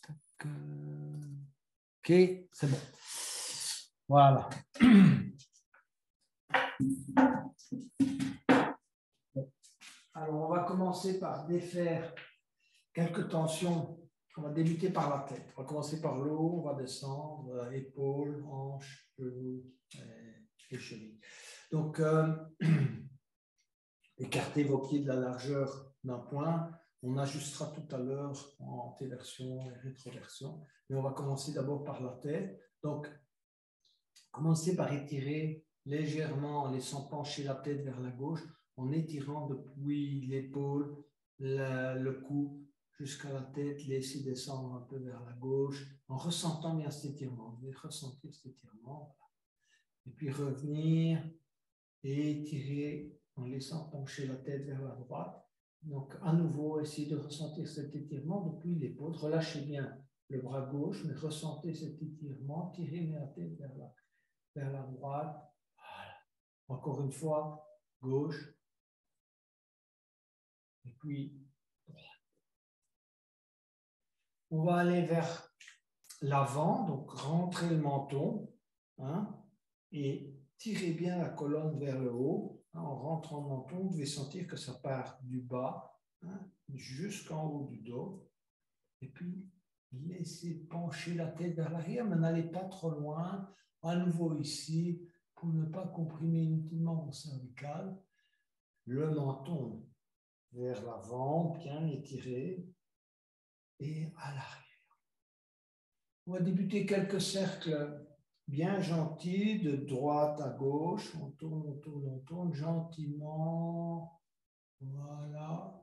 tac. Ok, c'est bon. Voilà. Alors, on va commencer par défaire quelques tensions. On va débuter par la tête. On va commencer par le haut, on va descendre, épaules, hanches, genoux et chevilles. Donc, écartez vos pieds de la largeur d'un point. On ajustera tout à l'heure en antéversion et rétroversion. Mais on va commencer d'abord par la tête. Donc, commencez par étirer légèrement en laissant pencher la tête vers la gauche, en étirant depuis l'épaule, le cou jusqu'à la tête, laissez descendre un peu vers la gauche, en ressentant bien cet étirement. Vous devez ressentir cet étirement. Et puis revenir et étirer en laissant pencher la tête vers la droite. Donc, à nouveau, essayez de ressentir cet étirement depuis l'épaule. Relâchez bien le bras gauche, mais ressentez cet étirement. Tirez bien la tête vers la droite. Voilà. Encore une fois, gauche. Et puis, droite. On va aller vers l'avant, donc rentrez le menton, hein, et tirez bien la colonne vers le haut. En rentrant le menton, vous devez sentir que ça part du bas, hein, jusqu'en haut du dos. Et puis, laissez pencher la tête vers l'arrière, mais n'allez pas trop loin. À nouveau ici, pour ne pas comprimer inutilement vos cervicales. Le menton vers l'avant, bien étiré, et à l'arrière. On va débuter quelques cercles bien gentils, de droite à gauche. On tourne gentiment. Voilà.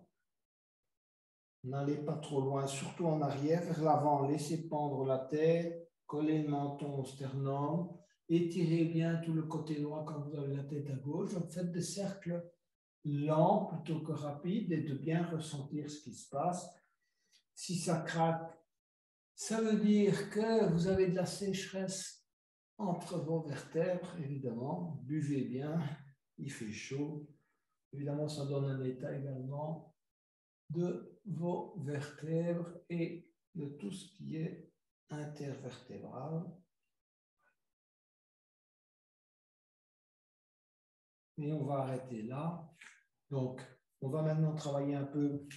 N'allez pas trop loin, surtout en arrière, vers l'avant. Laissez pendre la tête, collez le menton au sternum. Étirez bien tout le côté droit quand vous avez la tête à gauche. Donc, faites des cercles lents plutôt que rapides et de bien ressentir ce qui se passe. Si ça craque, ça veut dire que vous avez de la sécheresse entre vos vertèbres, évidemment. Buvez bien, il fait chaud. Évidemment, ça donne un état également de vos vertèbres et de tout ce qui est intervertébral. Et on va arrêter là. Donc, on va maintenant travailler un peu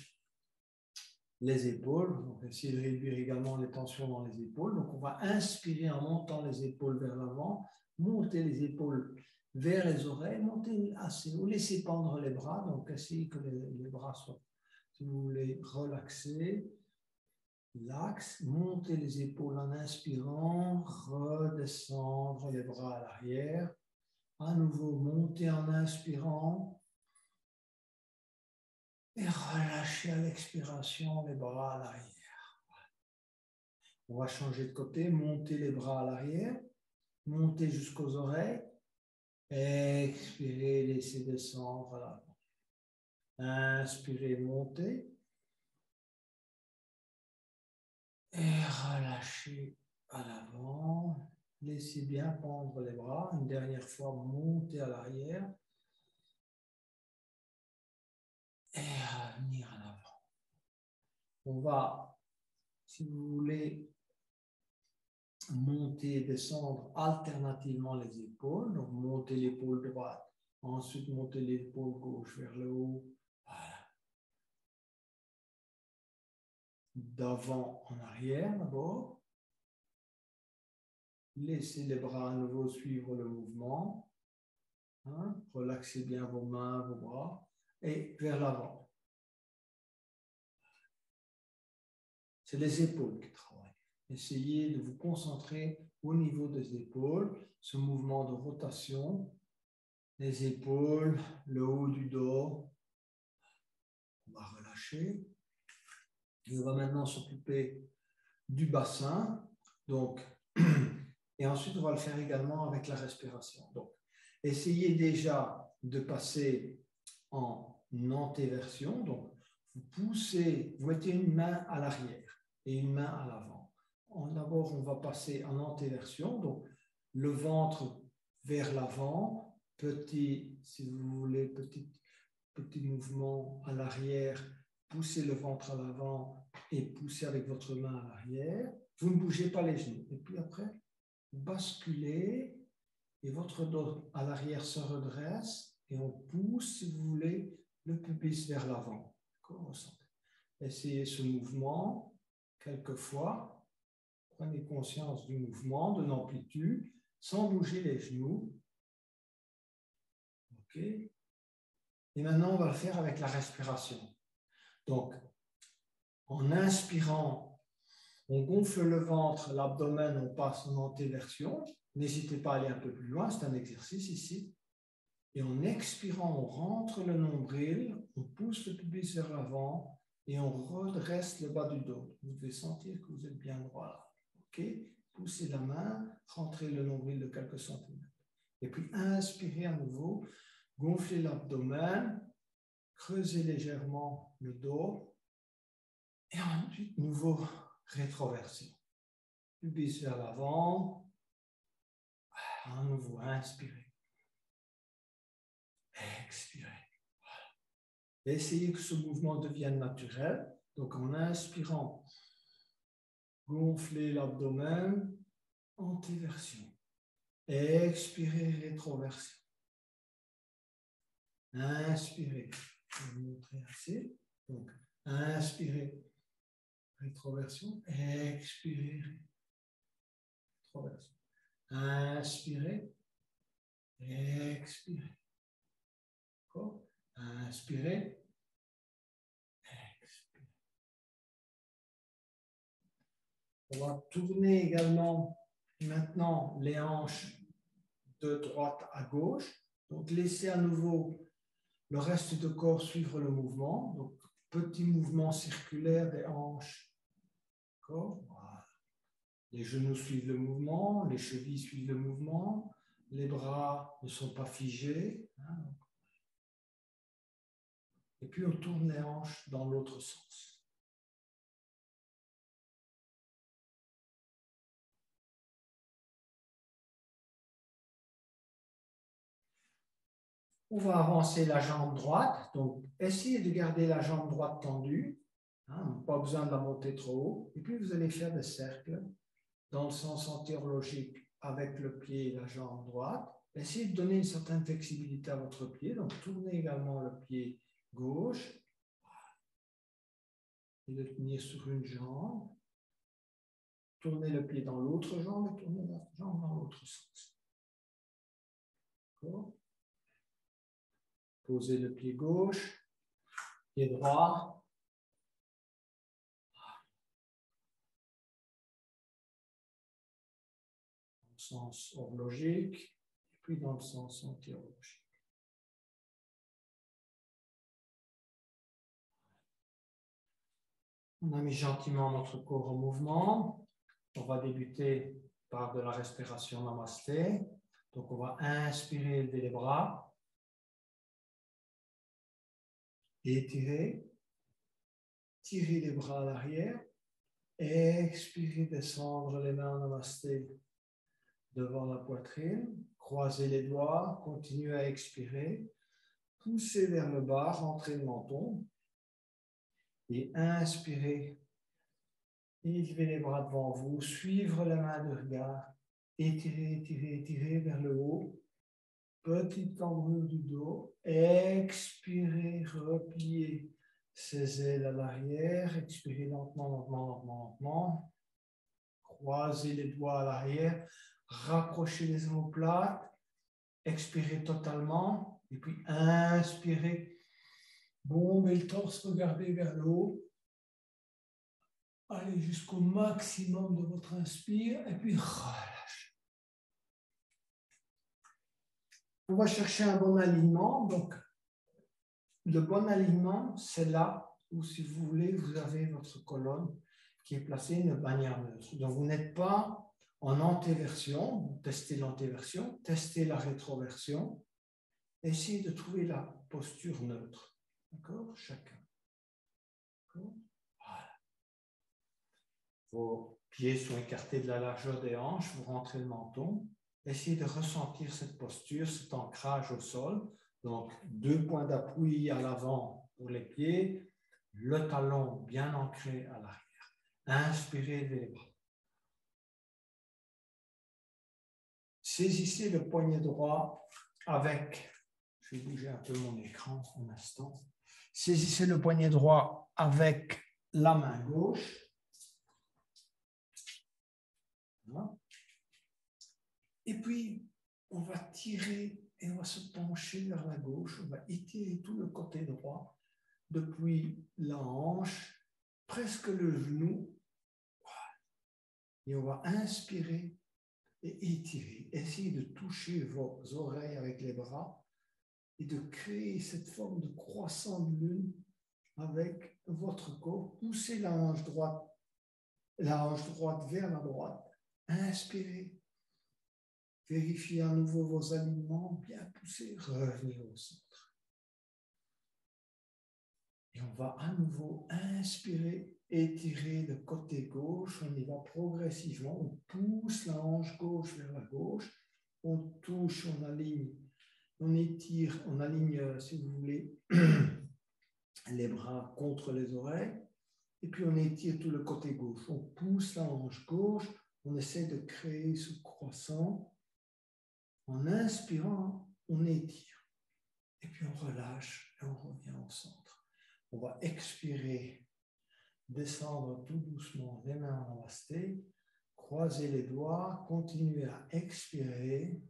les épaules. Donc, essayer de réduire également les tensions dans les épaules. Donc, on va inspirer en montant les épaules vers l'avant, monter les épaules vers les oreilles, monter assez haut, laissez pendre les bras. Donc, essayez que les bras soient, si vous voulez, relaxés. L'axe, montez les épaules en inspirant, redescendre les bras à l'arrière. À nouveau, monter en inspirant. Et relâchez à l'expiration les bras à l'arrière. On va changer de côté, monter les bras à l'arrière, monter jusqu'aux oreilles, expirez, laissez descendre à l'avant. Inspirez, montez. Et relâchez à l'avant. Laissez bien pendre les bras. Une dernière fois, montez à l'arrière. Et revenir à l'avant. On va, si vous voulez, monter et descendre alternativement les épaules. Donc, monter l'épaule droite, ensuite monter l'épaule gauche vers le haut. Voilà. D'avant en arrière d'abord. Laissez les bras à nouveau suivre le mouvement. Hein? Relaxez bien vos mains, vos bras. Et vers l'avant. C'est les épaules qui travaillent. Essayez de vous concentrer au niveau des épaules, ce mouvement de rotation, les épaules, le haut du dos. On va relâcher. Et on va maintenant s'occuper du bassin. Donc, et ensuite, on va le faire également avec la respiration. Donc, essayez déjà de passer en antéversion. Donc, vous poussez, vous mettez une main à l'arrière et une main à l'avant. D'abord, on va passer en antéversion. Donc, le ventre vers l'avant, petit, si vous voulez, petit mouvement à l'arrière, poussez le ventre à l'avant, et poussez avec votre main à l'arrière. Vous ne bougez pas les genoux. Et puis après, basculez et votre dos à l'arrière se redresse et on pousse, si vous voulez, le pubis vers l'avant. Essayez ce mouvement quelquefois. Prenez conscience du mouvement, de l'amplitude, sans bouger les genoux. OK. Et maintenant, on va le faire avec la respiration. Donc, en inspirant, on gonfle le ventre, l'abdomen, on passe en antéversion. N'hésitez pas à aller un peu plus loin, c'est un exercice ici. Et en expirant, on rentre le nombril, on pousse le pubis vers l'avant et on redresse le bas du dos. Vous devez sentir que vous êtes bien droit là. OK? Poussez la main, rentrez le nombril de quelques centimètres. Et puis inspirez à nouveau, gonflez l'abdomen, creusez légèrement le dos. Et ensuite, nouveau rétroversion. Pubis vers l'avant. À nouveau, inspirez. Expirez. Voilà. Essayez que ce mouvement devienne naturel. Donc, en inspirant, gonflez l'abdomen, antéversion. Expirez, rétroversion. Inspirez. Je vais vous montrer assez. Donc, inspirez, rétroversion. Expirez, rétroversion. Inspirez, expirez. Inspirez, expirez. On va tourner également maintenant les hanches de droite à gauche. Donc, laissez à nouveau le reste du corps suivre le mouvement. Donc, petit mouvement circulaire des hanches. Voilà. Les genoux suivent le mouvement, les chevilles suivent le mouvement, les bras ne sont pas figés. Et puis, on tourne les hanches dans l'autre sens. On va avancer la jambe droite. Donc, essayez de garder la jambe droite tendue. Pas besoin de la monter trop haut. Et puis, vous allez faire des cercles dans le sens antéologique avec le pied et la jambe droite. Essayez de donner une certaine flexibilité à votre pied. Donc, tournez également le pied gauche et le tenir sur une jambe. Tournez le pied dans l'autre jambe et tournez la jambe dans l'autre sens. D'accord? Posez le pied gauche, pied droit. Dans le sens horlogique et puis dans le sens antéhorlogique. On a mis gentiment notre corps en mouvement. On va débuter par de la respiration namasté. Donc, on va inspirer, élever les bras. Étirer. Tirer les bras à l'arrière. Expirer, descendre les mains en namasté devant la poitrine. Croiser les doigts. Continuez à expirer. Poussez vers le bas, rentrez le menton. Et inspirez. Élevez les bras devant vous, suivre la main de regard, étirez, étirez, étirez vers le haut, petite cambrure du dos, expirez, repliez ses ailes à l'arrière, expirez lentement, lentement, lentement, lentement, croisez les doigts à l'arrière, rapprochez les omoplates, expirez totalement, et puis inspirez, bombez le torse, regardez vers le haut. Allez jusqu'au maximum de votre inspire et puis relâchez. On va chercher un bon alignement. Donc, le bon alignement, c'est là où, si vous voulez, vous avez votre colonne qui est placée de manière neutre. Donc, vous n'êtes pas en antéversion. Vous testez l'antéversion, testez la rétroversion. Essayez de trouver la posture neutre. D'accord? Chacun. D'accord? Voilà. Vos pieds sont écartés de la largeur des hanches, vous rentrez le menton. Essayez de ressentir cette posture, cet ancrage au sol. Donc, 2 points d'appui à l'avant pour les pieds, le talon bien ancré à l'arrière. Inspirez, levez les bras. Saisissez le poignet droit avec, je vais bouger un peu mon écran un instant. Saisissez le poignet droit avec la main gauche. Voilà. Et puis, on va tirer et on va se pencher vers la gauche. On va étirer tout le côté droit depuis la hanche, presque le genou. Et on va inspirer et étirer. Essayez de toucher vos oreilles avec les bras et de créer cette forme de croissant de lune avec votre corps. Poussez la hanche droite vers la droite. Inspirez. Vérifiez à nouveau vos alignements, bien poussés, revenez au centre. Et on va à nouveau inspirer, étirer le côté gauche, on y va progressivement, on pousse la hanche gauche vers la gauche, on touche, on aligne, on étire, on aligne, si vous voulez, les bras contre les oreilles, et puis on étire tout le côté gauche, on pousse la hanche gauche, on essaie de créer ce croissant. En inspirant, on étire. Et puis on relâche et on revient au centre. On va expirer, descendre tout doucement, les mains en namasté, croiser les doigts, continuer à expirer.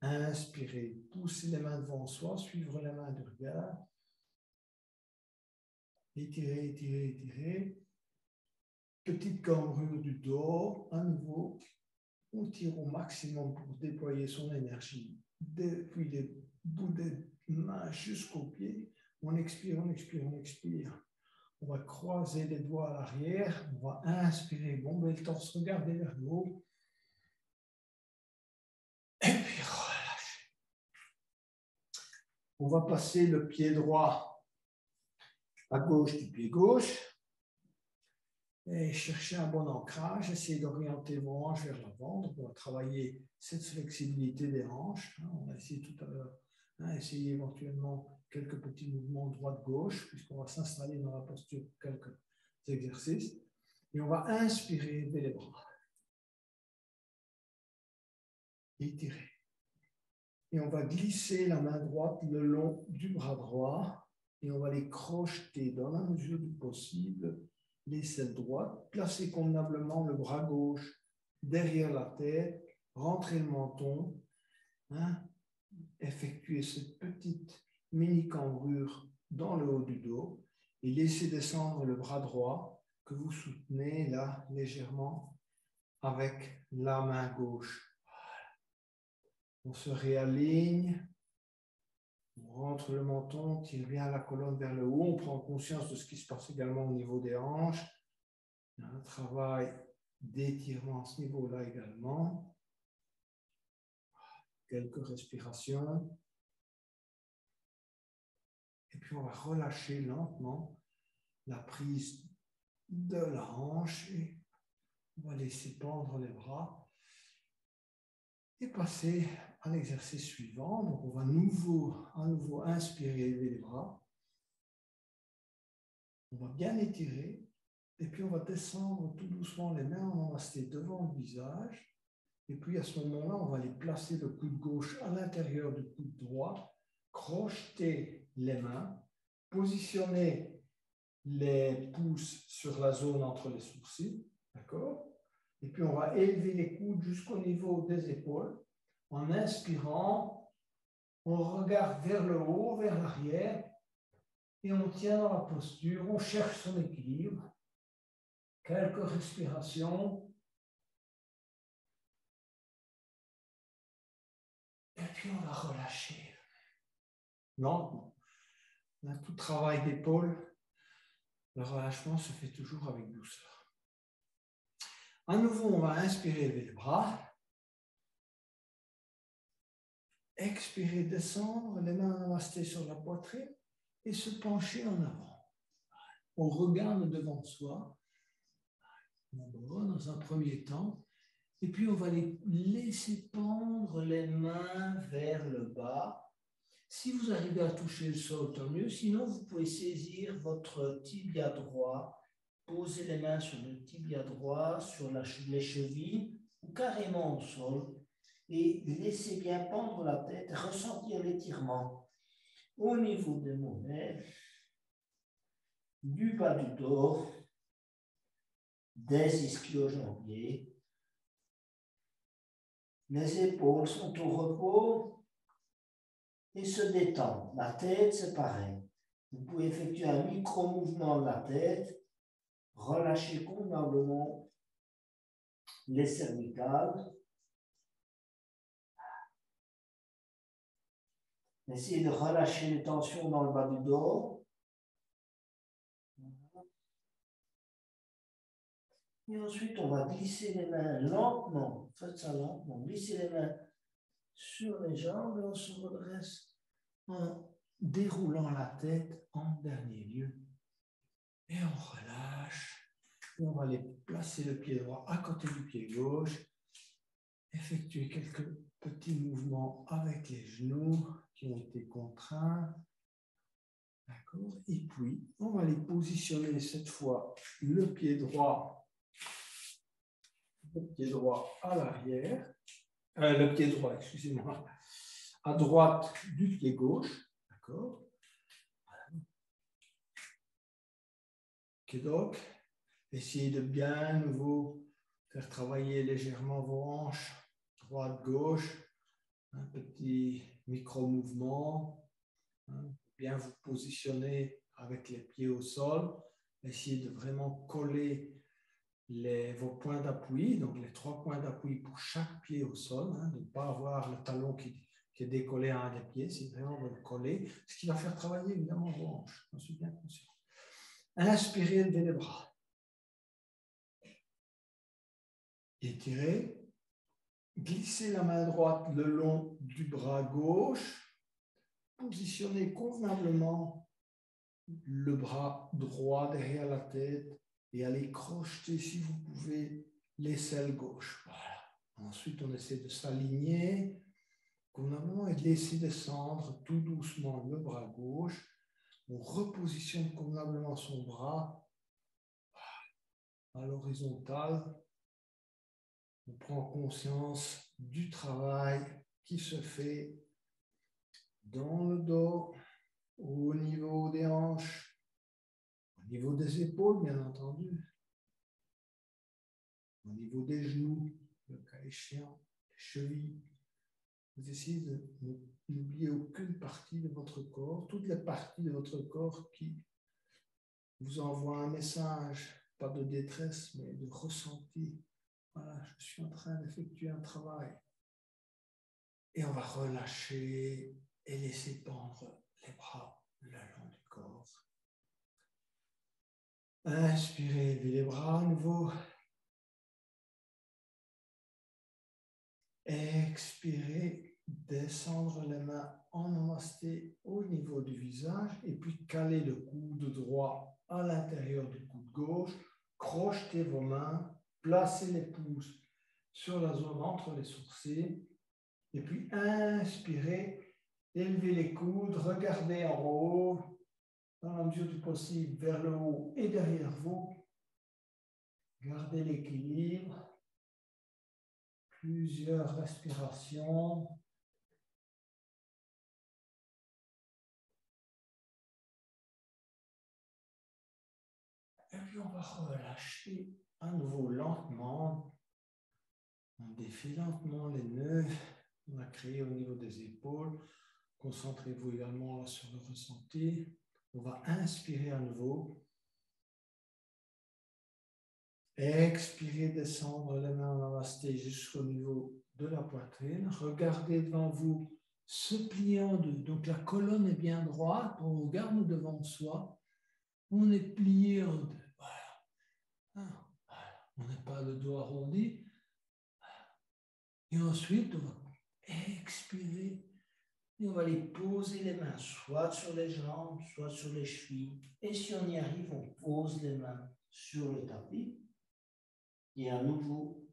Inspirer, pousser les mains devant soi, suivre les mains du regard. Étirer, étirer, étirer. Petite cambrure du dos, à nouveau. On tire au maximum pour déployer son énergie depuis les bouts des mains jusqu'aux pieds. On expire, on expire, on expire. On va croiser les doigts à l'arrière. On va inspirer, bomber le torse, regarder vers le haut. Et puis relâcher. On va passer le pied droit à gauche du pied gauche. Et chercher un bon ancrage, essayer d'orienter vos hanches vers l'avant. Donc, on va travailler cette flexibilité des hanches. On a essayé tout à l'heure, essayer éventuellement quelques petits mouvements droite-gauche, puisqu'on va s'installer dans la posture pour quelques exercices. Et on va inspirer, lever les bras. Étirer. Et on va glisser la main droite le long du bras droit. Et on va les crocheter dans la mesure du possible. L'aisselle droite, placez convenablement le bras gauche derrière la tête, rentrez le menton, effectuez cette petite mini cambrure dans le haut du dos et laissez descendre le bras droit que vous soutenez là légèrement avec la main gauche. Voilà. On se réaligne, on rentre le menton, on tire bien la colonne vers le haut, on prend conscience de ce qui se passe également au niveau des hanches. Il y a un travail d'étirement à ce niveau-là également. Quelques respirations. Et puis on va relâcher lentement la prise de la hanche et on va laisser pendre les bras et passer à l'exercice suivant. Donc on va à nouveau inspirer, lever les bras. On va bien étirer. Et puis, on va descendre tout doucement les mains en namasté devant le visage. Et puis, à ce moment-là, on va les placer le coude gauche à l'intérieur du coude droit, crocheter les mains, positionner les pouces sur la zone entre les sourcils. D'accord? Et puis, on va élever les coudes jusqu'au niveau des épaules. En inspirant, on regarde vers le haut, vers l'arrière, et on tient dans la posture, on cherche son équilibre. Quelques respirations. Et puis on va relâcher. Lentement. Dans tout travail d'épaule, le relâchement se fait toujours avec douceur. À nouveau, on va inspirer, lever les bras. Expirer, descendre, les mains namasté sur la poitrine et se pencher en avant. On regarde devant soi. Dans un premier temps. Et puis, on va les laisser pendre les mains vers le bas. Si vous arrivez à toucher le sol, tant mieux. Sinon, vous pouvez saisir votre tibia droit, poser les mains sur le tibia droit, sur les chevilles, ou carrément au sol, et laissez bien pendre la tête, ressentir l'étirement au niveau des mollets, du bas du dos, des ischio-jambiers. Les épaules sont au repos et se détendent. La tête, c'est pareil. Vous pouvez effectuer un micro-mouvement de la tête, relâcher convenablement les cervicales. Essayez de relâcher les tensions dans le bas du dos. Et ensuite, on va glisser les mains lentement. Faites ça lentement. Glissez les mains sur les jambes et on se redresse en déroulant la tête en dernier lieu. Et on relâche. Et on va aller placer le pied droit à côté du pied gauche. Effectuer quelques petits mouvements avec les genoux qui ont été contraints. D'accord. Et puis, on va les positionner cette fois le pied droit à l'arrière. Le pied droit, excusez-moi, à droite du pied gauche. D'accord. Ok, donc, essayez de bien à nouveau faire travailler légèrement vos hanches, droite, gauche, un petit micro-mouvement, hein, bien vous positionner avec les pieds au sol, essayez de vraiment coller vos points d'appui, donc les 3 points d'appui pour chaque pied au sol, hein, de ne pas avoir le talon qui est décollé à un des pieds, c'est vraiment de le coller, ce qui va faire travailler évidemment vos hanches, j'en suis bien conscient. Inspirez, levez les bras. Étirez. Glissez la main droite le long du bras gauche. Positionnez convenablement le bras droit derrière la tête et allez crocheter, si vous pouvez, l'aisselle gauche. Voilà. Ensuite, on essaie de s'aligner convenablement et de laisser descendre tout doucement le bras gauche. On repositionne convenablement son bras à l'horizontale. On prend conscience du travail qui se fait dans le dos, au niveau des hanches, au niveau des épaules, bien entendu, au niveau des genoux, le cas échéant, des chevilles. Vous essayez de n'oublier aucune partie de votre corps, toutes les parties de votre corps qui vous envoient un message, pas de détresse, mais de ressenti. Voilà, je suis en train d'effectuer un travail. Et on va relâcher et laisser pendre les bras le long du corps. Inspirez, levez les bras à nouveau. Expirez, descendre les mains en namasté au niveau du visage et puis caler le coude droit à l'intérieur du coude gauche. Crochetez vos mains, placez les pouces sur la zone entre les sourcils et puis inspirez, élevez les coudes, regardez en haut, dans la mesure du possible, vers le haut et derrière vous. Gardez l'équilibre. Plusieurs respirations. Et puis on va relâcher à nouveau lentement. On défie lentement les nœuds qu'on a créés au niveau des épaules. Concentrez-vous également là sur le ressenti. On va inspirer à nouveau. Expirez, descendre les mains en namasté jusqu'au niveau de la poitrine. Regardez devant vous, se plier en deux. Donc la colonne est bien droite, on regarde devant soi. On est plié en deux. Voilà. On n'a pas le dos arrondi. Et ensuite, on va expirer. Et on va aller poser les mains, soit sur les jambes, soit sur les chevilles. Et si on y arrive, on pose les mains sur le tapis. Et à nouveau,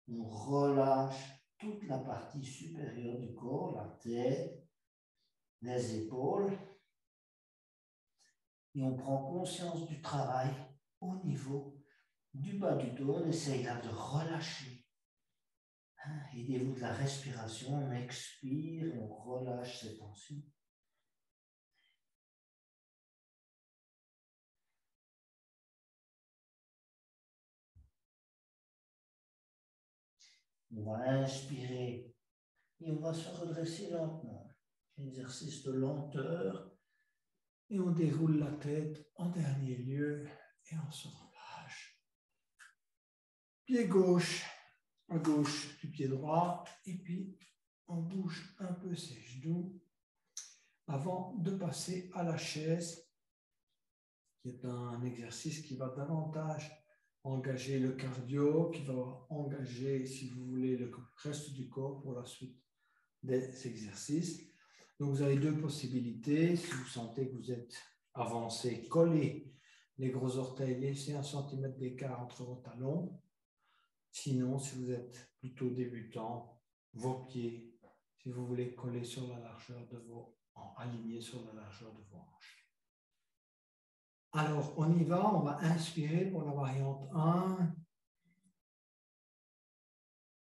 on relâche toute la partie supérieure du corps, la tête, les épaules et on prend conscience du travail au niveau du bas du dos. On essaye là de relâcher. Aidez-vous de la respiration, on expire et on relâche ces tensions. On va inspirer et on va se redresser lentement. Exercice de lenteur. Et on déroule la tête en dernier lieu et on se relâche. Pied gauche à gauche du pied droit et puis on bouge un peu ses genoux avant de passer à la chaise, qui est un exercice qui va davantage engager le cardio, qui va engager, si vous voulez, le reste du corps pour la suite des exercices. Donc, vous avez deux possibilités. Si vous sentez que vous êtes avancé, collez les gros orteils, laissez 1 cm d'écart entre vos talons. Sinon, si vous êtes plutôt débutant, vos pieds, si vous voulez coller sur la largeur de vos, aligner sur la largeur de vos hanches. Alors, on y va, on va inspirer pour la variante 1.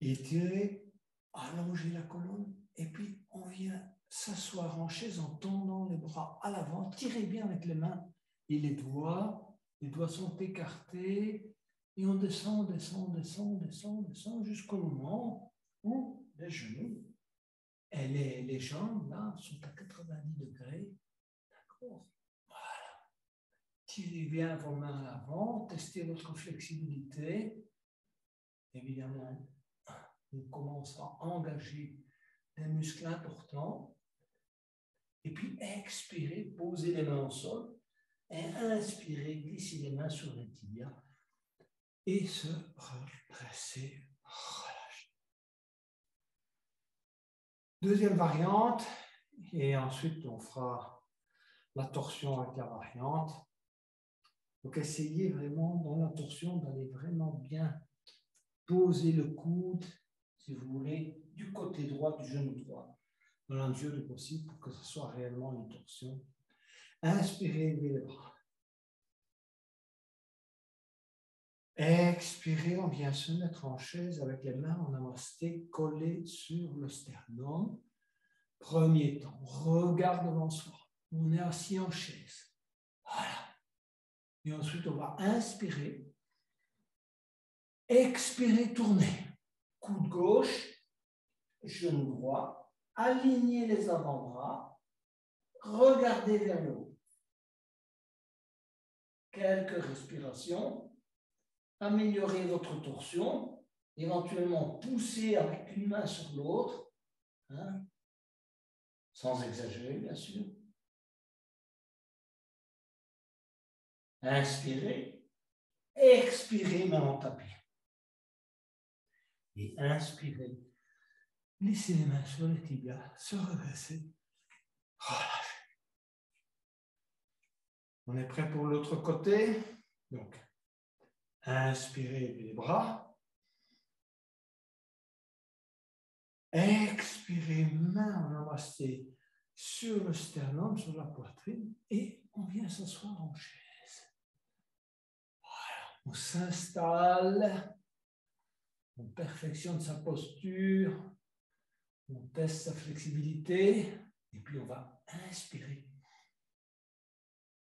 Étirer, allonger la colonne, et puis on vient s'asseoir en chaise en tendant les bras à l'avant. Tirez bien avec les mains et les doigts sont écartés, et on descend jusqu'au moment où les genoux et les jambes là sont à 90 degrés. D'accord? Voilà. Tirez bien vos mains à l'avant, testez votre flexibilité. Évidemment, on commence à engager des muscles importants. Et puis, expirez, posez les mains au sol. Et inspirez, glissez les mains sur les tibias. Et se redresser, relâcher. Deuxième variante. Et ensuite, on fera la torsion avec la variante. Donc, essayez vraiment, dans la torsion, d'aller vraiment bien poser le coude, si vous voulez, du côté droit du genou droit, dans la mesure du possible, pour que ce soit réellement une torsion. Inspirez, levez les bras. Expirez, on vient se mettre en chaise avec les mains en namasté collées sur le sternum. Premier temps, regard devant soi. On est assis en chaise. Voilà. Et ensuite, on va inspirer. Expirez, tournez. Coude gauche, genou droit. Alignez les avant-bras. Regardez vers le haut. Quelques respirations. Améliorez votre torsion. Éventuellement, poussez avec une main sur l'autre. Hein, sans exagérer, bien sûr. Inspirez. Expirez, main en tapis. Et inspirez. Glissez les mains sur les tibias, se redresser. Relâchez. On est prêt pour l'autre côté. Donc, inspirez les bras. Expirez, main en namasté sur le sternum, sur la poitrine. Et on vient s'asseoir en chaise. Voilà. On s'installe. On perfectionne sa posture. On teste sa flexibilité. Et puis on va inspirer.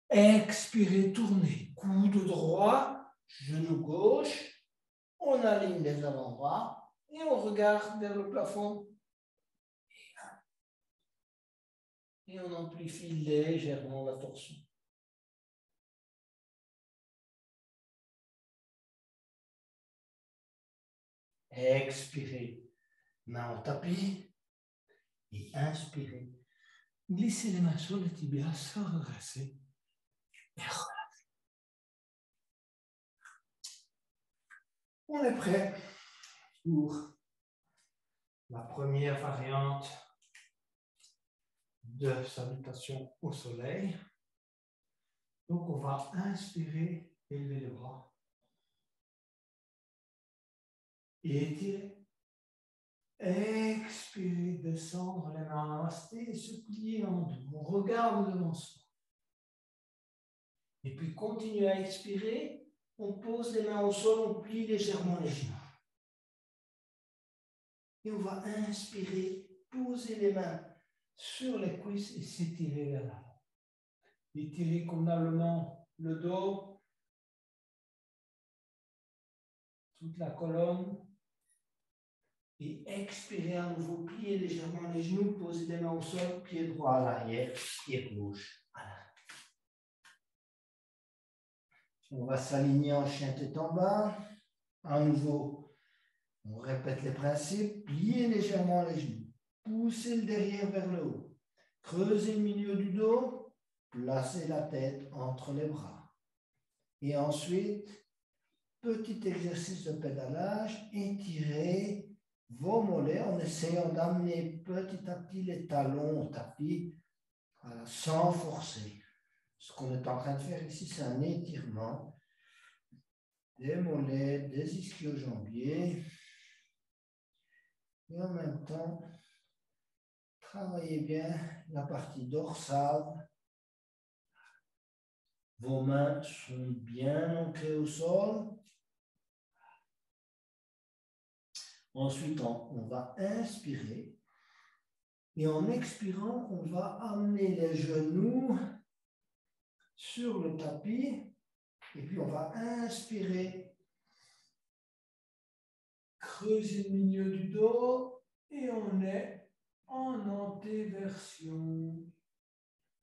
Expirez, tournez. Coude droit, genou gauche. On aligne les avant-bras et on regarde vers le plafond. Et on amplifie légèrement la torsion. Expirez, main au tapis. Et inspirez. Glissez les mains sur les tibias, se redresser. Et relâchez. On est prêt pour la première variante de salutation au soleil. Donc, on va inspirer, élever les bras. Et étirer. Expirez, descendre les mains en namasté et se plier en deux. On regarde devant soi. Et puis continuez à expirer. On pose les mains au sol, on plie légèrement les genoux. Et on va inspirer, poser les mains sur les cuisses et s'étirer vers l'avant. Étirez convenablement le dos, toute la colonne. Et expirez à nouveau, pliez légèrement les genoux, posez les mains au sol, pied droit à l'arrière, pied gauche à l'arrière. On va s'aligner en chien tête en bas. À nouveau, on répète les principes, pliez légèrement les genoux, poussez le derrière vers le haut, creusez le milieu du dos, placez la tête entre les bras. Et ensuite, petit exercice de pédalage, étirez vos mollets en essayant d'amener petit à petit les talons au tapis, voilà, sans forcer. Ce qu'on est en train de faire ici, c'est un étirement des mollets, des ischio-jambiers. Et en même temps, travaillez bien la partie dorsale. Vos mains sont bien ancrées au sol. Ensuite, on va inspirer. Et en expirant, on va amener les genoux sur le tapis. Et puis, on va inspirer. Creuser le milieu du dos. Et on est en antéversion.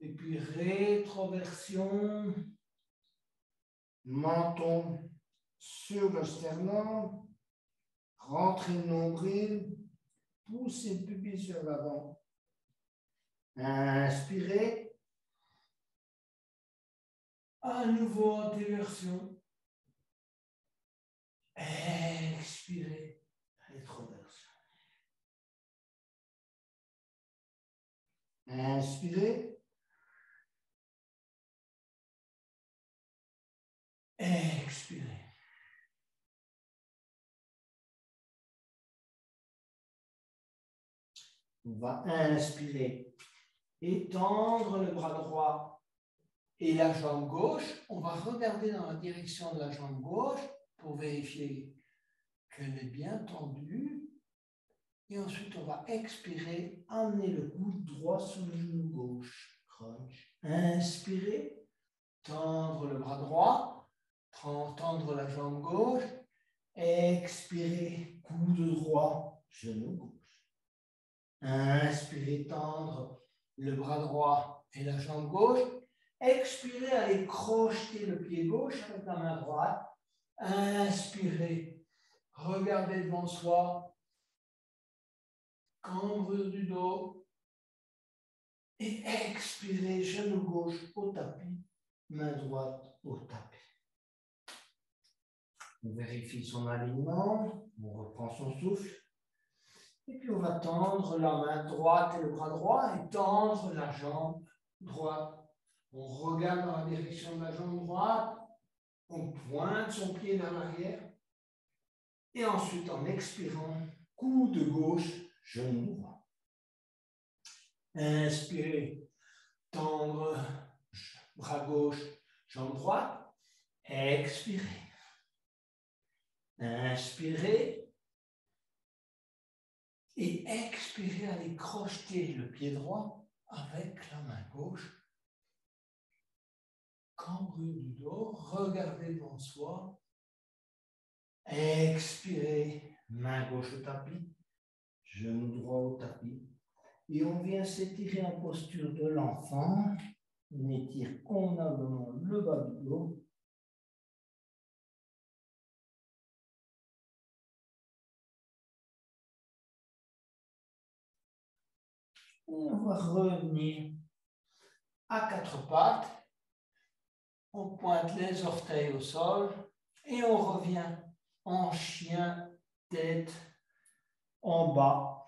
Et puis, rétroversion. Menton sur le sternum. Rentrez le nombril. Poussez le pubis sur l'avant. Inspirez. À nouveau, antéversion. Expirez. Rétroversion. Inspirez. Expirez. On va inspirer. Étendre le bras droit et la jambe gauche. On va regarder dans la direction de la jambe gauche pour vérifier qu'elle est bien tendue. Et ensuite, on va expirer, amener le coude droit sur le genou gauche. Crunch. Inspirez, tendre le bras droit, tendre la jambe gauche. Expirez, coude droit, genou gauche. Inspirez, tendre le bras droit et la jambe gauche. Expirez, allez crocheter le pied gauche avec la main droite. Inspirez, regardez devant soi. Cambrure du dos. Et expirez, genou gauche au tapis, main droite au tapis. On vérifie son alignement, on reprend son souffle. Et puis on va tendre la main droite et le bras droit et tendre la jambe droite. On regarde dans la direction de la jambe droite, on pointe son pied vers l'arrière. Et ensuite, en expirant, coude gauche, genou droit. Inspirez, tendre, bras gauche, jambe droite. Expirez. Inspirez. Et expirez, allez crocheter le pied droit avec la main gauche. Cambrure du dos, regardez devant soi. Expirez, main gauche au tapis, genou droit au tapis. Et on vient s'étirer en posture de l'enfant. On étire convenablement le bas du dos. Et on va revenir à quatre pattes. On pointe les orteils au sol et on revient en chien, tête en bas.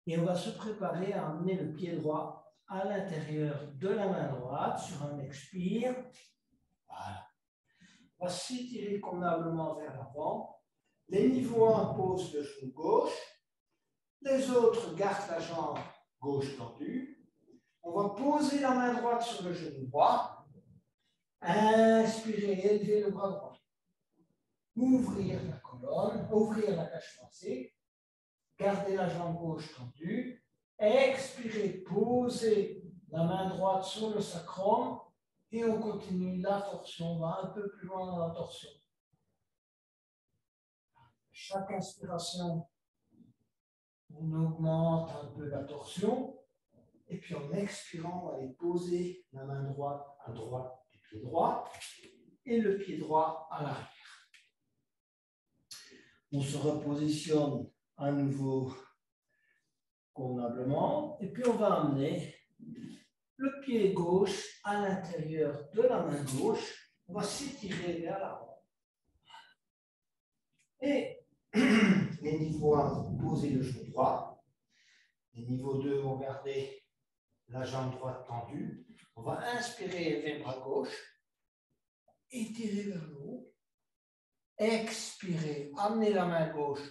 Et on va se préparer à amener le pied droit à l'intérieur de la main droite sur un expire. Voilà. On va s'étirer convenablement vers l'avant. Les niveaux 1 posent le genou gauche. Les autres gardent la jambe gauche tendue. On va poser la main droite sur le genou droit. Inspirez, élevez le bras droit. Ouvrir la colonne, ouvrir la cage thoracique. Gardez la jambe gauche tendue. Expirez, posez la main droite sur le sacrum. Et on continue la torsion. On va un peu plus loin dans la torsion. Chaque inspiration, on augmente un peu la torsion. Et puis en expirant, on va aller poser la main droite à droite du pied droit et le pied droit à l'arrière. On se repositionne à nouveau convenablement et puis on va amener le pied gauche à l'intérieur de la main gauche. On va s'étirer vers l'avant. Et les niveaux 1, poser le genou droit. Les niveaux 2 vont garder la jambe droite tendue. On va inspirer, élever le bras gauche. Étirer vers le haut. Expirez, amenez la main gauche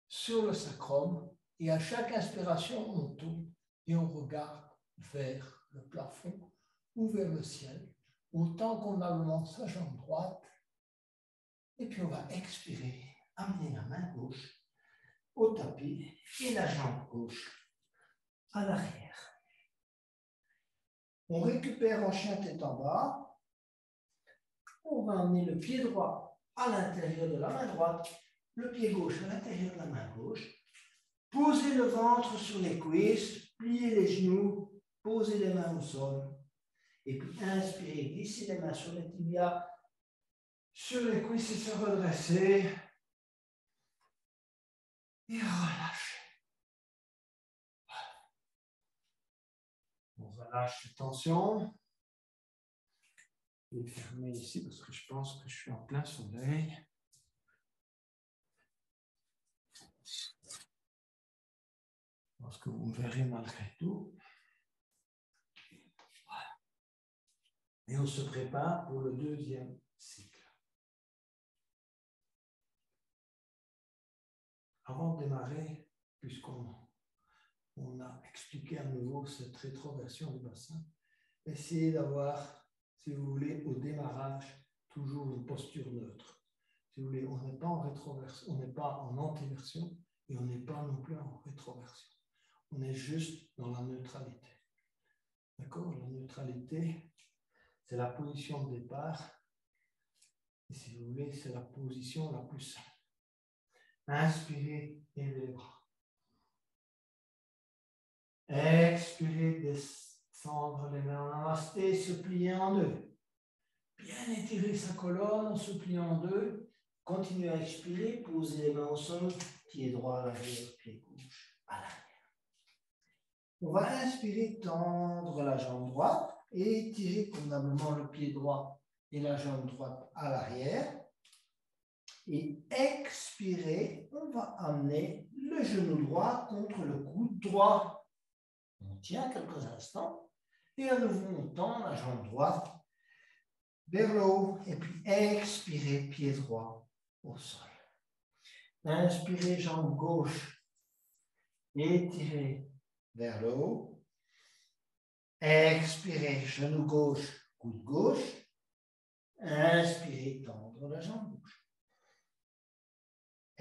sur le sacrum. Et à chaque inspiration, on tourne et on regarde vers le plafond ou vers le ciel, autant convenablement sa jambe droite. Et puis on va expirer, amener la main gauche au tapis et la jambe gauche à l'arrière. On récupère en chien tête en bas. On va amener le pied droit à l'intérieur de la main droite, le pied gauche à l'intérieur de la main gauche. Posez le ventre sur les cuisses, pliez les genoux, posez les mains au sol. Et puis inspirez, glissez les mains sur les tibias, sur les cuisses et se redresser. Et relâchez. On relâche les tensions. Je vais fermer ici parce que je pense que je suis en plein soleil. Je pense que vous me verrez malgré tout. Voilà. Et on se prépare pour le deuxième cycle. Avant de démarrer, puisqu'on a expliqué à nouveau cette rétroversion du bassin, essayez d'avoir, si vous voulez, au démarrage, toujours une posture neutre. Si vous voulez, on n'est pas en rétroversion, on n'est pas en antiversion et on n'est pas non plus en rétroversion. On est juste dans la neutralité. D'accord? La neutralité, c'est la position de départ. Et si vous voulez, c'est la position la plus simple. Inspirez, élevez les bras. Expirez, descendre les mains en namasté, se plier en deux. Bien étirer sa colonne, se plier en deux. Continuez à expirer, posez les mains au sol, pied droit à l'arrière, pied gauche à l'arrière. On va inspirer, tendre la jambe droite et étirer convenablement le pied droit et la jambe droite à l'arrière. Et expirer, on va amener le genou droit contre le coude droit. On tient quelques instants et à nouveau on tend la jambe droite vers le haut et puis expirez, pied droit au sol. Inspirez, jambe gauche, étirez vers le haut. Expirez, genou gauche, coude gauche. Inspirez, tendre la jambe gauche.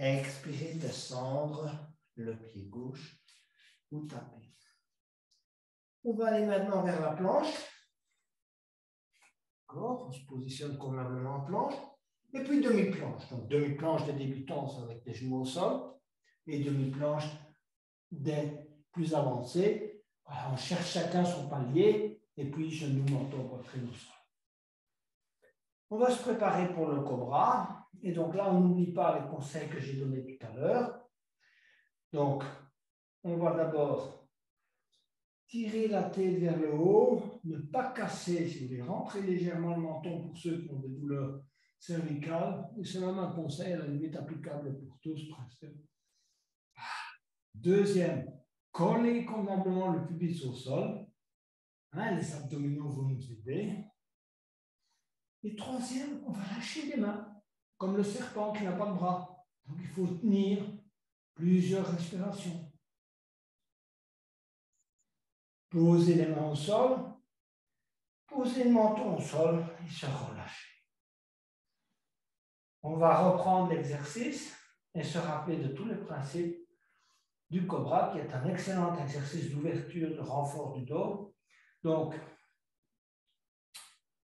Expirez, descendre le pied gauche ou taper. On va aller maintenant vers la planche. On se positionne convenablement en planche. Et puis demi-planche. Donc demi-planche des débutants avec les genoux au sol. Et demi-planche des plus avancés. Voilà, on cherche chacun son palier. Et puis genoux, menton, poitrine au sol. On va se préparer pour le cobra. Et donc là, on n'oublie pas les conseils que j'ai donnés tout à l'heure. Donc, on va d'abord tirer la tête vers le haut, ne pas casser, si vous voulez, rentrer légèrement le menton pour ceux qui ont des douleurs cervicales. Et c'est même un conseil à la limite applicable pour tous presque. Deuxième, coller convenablement le pubis au sol. Hein, les abdominaux vont nous aider. Et troisième, on va lâcher les mains, comme le serpent qui n'a pas de bras. Donc, il faut tenir plusieurs respirations. Posez les mains au sol. Posez le menton au sol et se relâcher. On va reprendre l'exercice et se rappeler de tous les principes du Cobra, qui est un excellent exercice d'ouverture, de renfort du dos. Donc,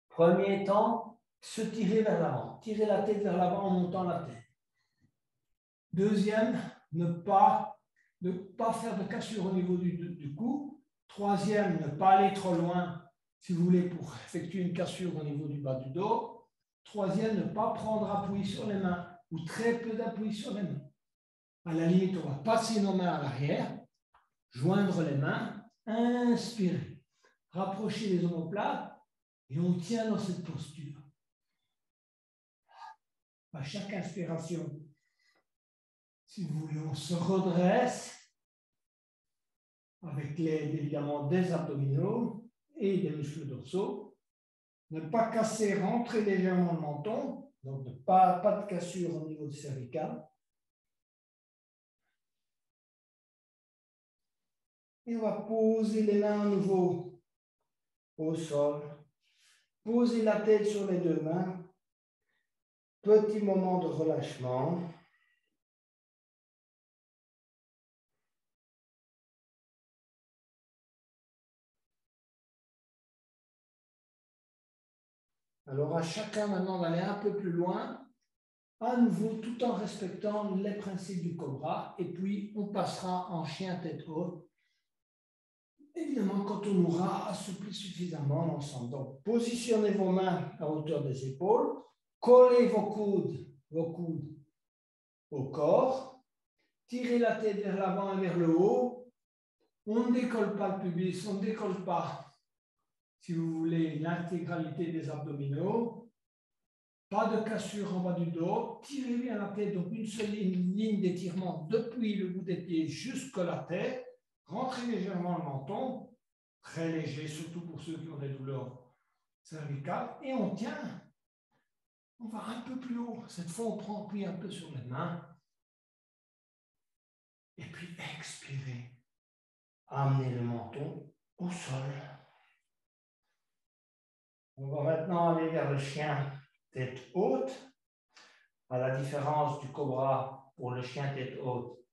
premier temps, se tirer vers l'avant. Tirer la tête vers l'avant en montant la tête. Deuxième, ne pas faire de cassure au niveau du cou. Troisième, ne pas aller trop loin, si vous voulez, pour effectuer une cassure au niveau du bas du dos. Troisième, ne pas prendre appui sur les mains ou très peu d'appui sur les mains. À la limite, on va passer nos mains à l'arrière, joindre les mains, inspirer, rapprocher les omoplates et on tient dans cette posture. À chaque inspiration, si vous voulez, on se redresse avec l'aide évidemment des abdominaux et des muscles dorsaux. Ne pas casser, rentrer légèrement le menton, donc pas de cassure au niveau du cervical. Et on va poser les mains à nouveau au sol. Poser la tête sur les deux mains. Petit moment de relâchement. Alors à chacun maintenant d'aller un peu plus loin, à nouveau tout en respectant les principes du Cobra, et puis on passera en chien tête haute, évidemment quand on aura assoupli suffisamment l'ensemble. Donc positionnez vos mains à hauteur des épaules, collez vos coudes au corps, tirez la tête vers l'avant et vers le haut, on ne décolle pas le pubis, on ne décolle pas, si vous voulez, l'intégralité des abdominaux. Pas de cassure en bas du dos. Tirez bien la tête, donc une seule ligne d'étirement depuis le bout des pieds jusqu'à la tête. Rentrez légèrement le menton, très léger, surtout pour ceux qui ont des douleurs cervicales. Et on tient. On va un peu plus haut. Cette fois, on prend appui un peu sur les mains. Et puis expirez. Amenez le menton au sol. On va maintenant aller vers le chien tête haute, à la différence du Cobra pour le chien tête haute.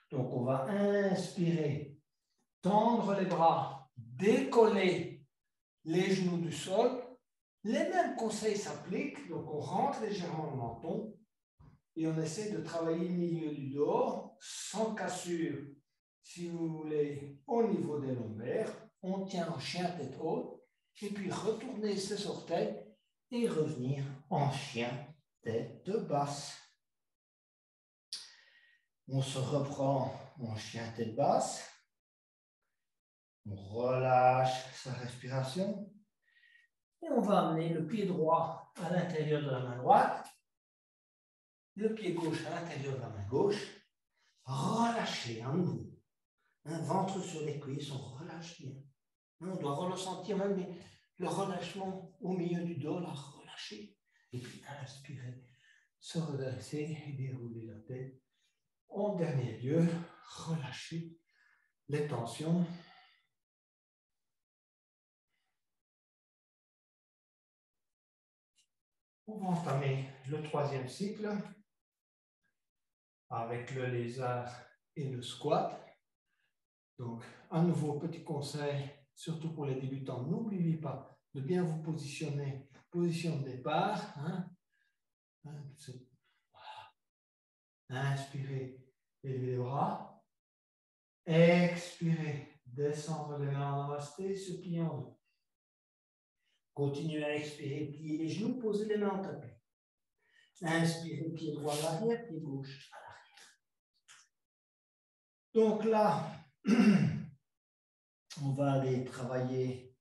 Donc, on va inspirer, tendre les bras, décoller les genoux du sol. Les mêmes conseils s'appliquent. Donc, on rentre légèrement le menton et on essaie de travailler le milieu du dos sans cassure, si vous voulez, au niveau des lombaires. On tient en chien tête haute et puis retourner ses orteils et revenir en chien tête basse. On se reprend en chien tête basse. On relâche sa respiration. Et on va amener le pied droit à l'intérieur de la main droite. Le pied gauche à l'intérieur de la main gauche. Relâchez à nouveau. Un ventre sur les cuisses, on relâche bien. On doit ressentir même le relâchement au milieu du dos, là, relâcher. Et puis inspirer, se redresser et dérouler la tête. En dernier lieu, relâcher les tensions. On va entamer le troisième cycle avec le lézard et le squat. Donc, à nouveau, petit conseil, surtout pour les débutants, n'oubliez pas de bien vous positionner, position de départ. Inspirez, élevez les bras. Expirez, descendre les mains en namasté, se plier en deux. Continuez à expirer, pliez les genoux, posez les mains en tapis. Inspirez, pied droit à l'arrière, pied gauche à l'arrière. Donc là, on va aller travailler,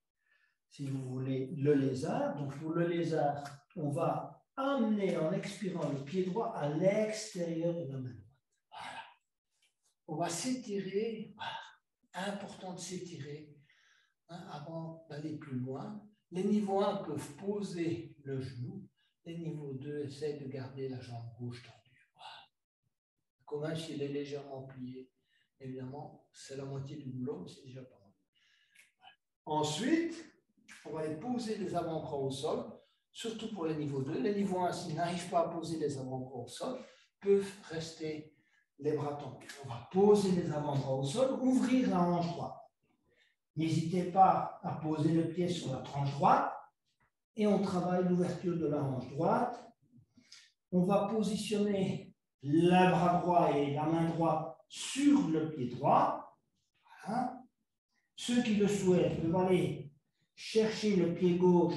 si vous voulez, le lézard. Donc pour le lézard, on va amener en expirant le pied droit à l'extérieur de la main droite. Voilà. On va s'étirer. Voilà. Important de s'étirer avant d'aller plus loin. Les niveaux 1 peuvent poser le genou. Les niveaux 2 essaient de garder la jambe gauche tendue. Voilà. Donc, même s'il est légèrement plié, évidemment, c'est la moitié du boulot, mais c'est déjà pas mal. Ensuite, on va aller poser les avant-bras au sol, surtout pour les niveaux 2. Les niveaux 1, s'ils n'arrivent pas à poser les avant-bras au sol, peuvent rester les bras tendus. On va poser les avant-bras au sol, ouvrir la hanche droite. N'hésitez pas à poser le pied sur la tranche droite et on travaille l'ouverture de la hanche droite. On va positionner le bras droit et la main droite sur le pied droit. Voilà. Ceux qui le souhaitent peuvent aller chercher le pied gauche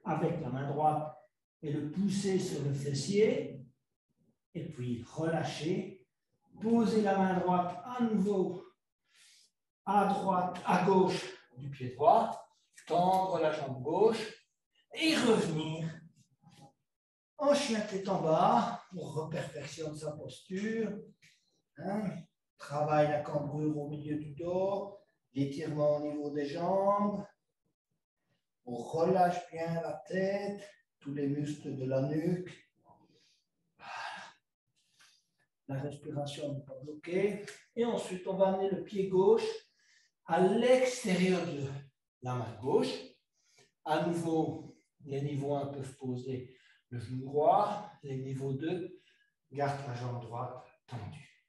avec la main droite et le pousser sur le fessier. Et puis relâcher. Poser la main droite à nouveau à droite, à gauche du pied droit. Tendre la jambe gauche et revenir en chien tête en bas. On reperfectionne sa posture. Hein. Travaille la cambrure au milieu du dos. L'étirement au niveau des jambes. On relâche bien la tête, tous les muscles de la nuque. La respiration n'est pas bloquée. Et ensuite, on va amener le pied gauche à l'extérieur de la main gauche. À nouveau, les niveaux 1 peuvent poser le genou droit. Les niveaux 2 gardent la jambe droite tendue.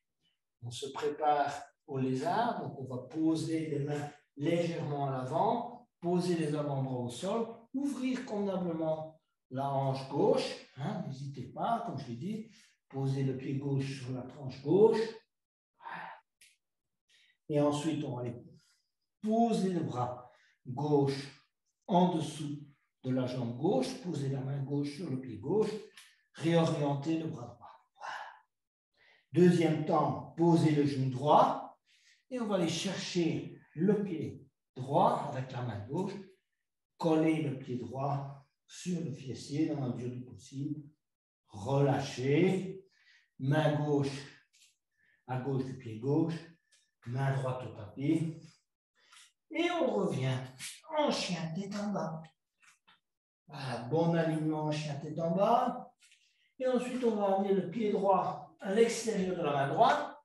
On se prépare au lézard. Donc, on va poser les mains légèrement à l'avant, poser les avant-bras au sol, ouvrir convenablement la hanche gauche. Hein, n'hésitez pas, comme je l'ai dit, poser le pied gauche sur la tranche gauche. Et ensuite, on va aller poser le bras gauche en dessous de la jambe gauche, poser la main gauche sur le pied gauche, réorienter le bras droit. Voilà. Deuxième temps, poser le genou droit et on va aller chercher le pied droit avec la main gauche, coller le pied droit sur le fessier dans la mesure du possible, relâcher, main gauche à gauche du pied gauche, main droite au tapis. Et on revient en chien tête en bas. Voilà, bon alignement en chien tête en bas. Et ensuite, on va amener le pied droit à l'extérieur de la main droite,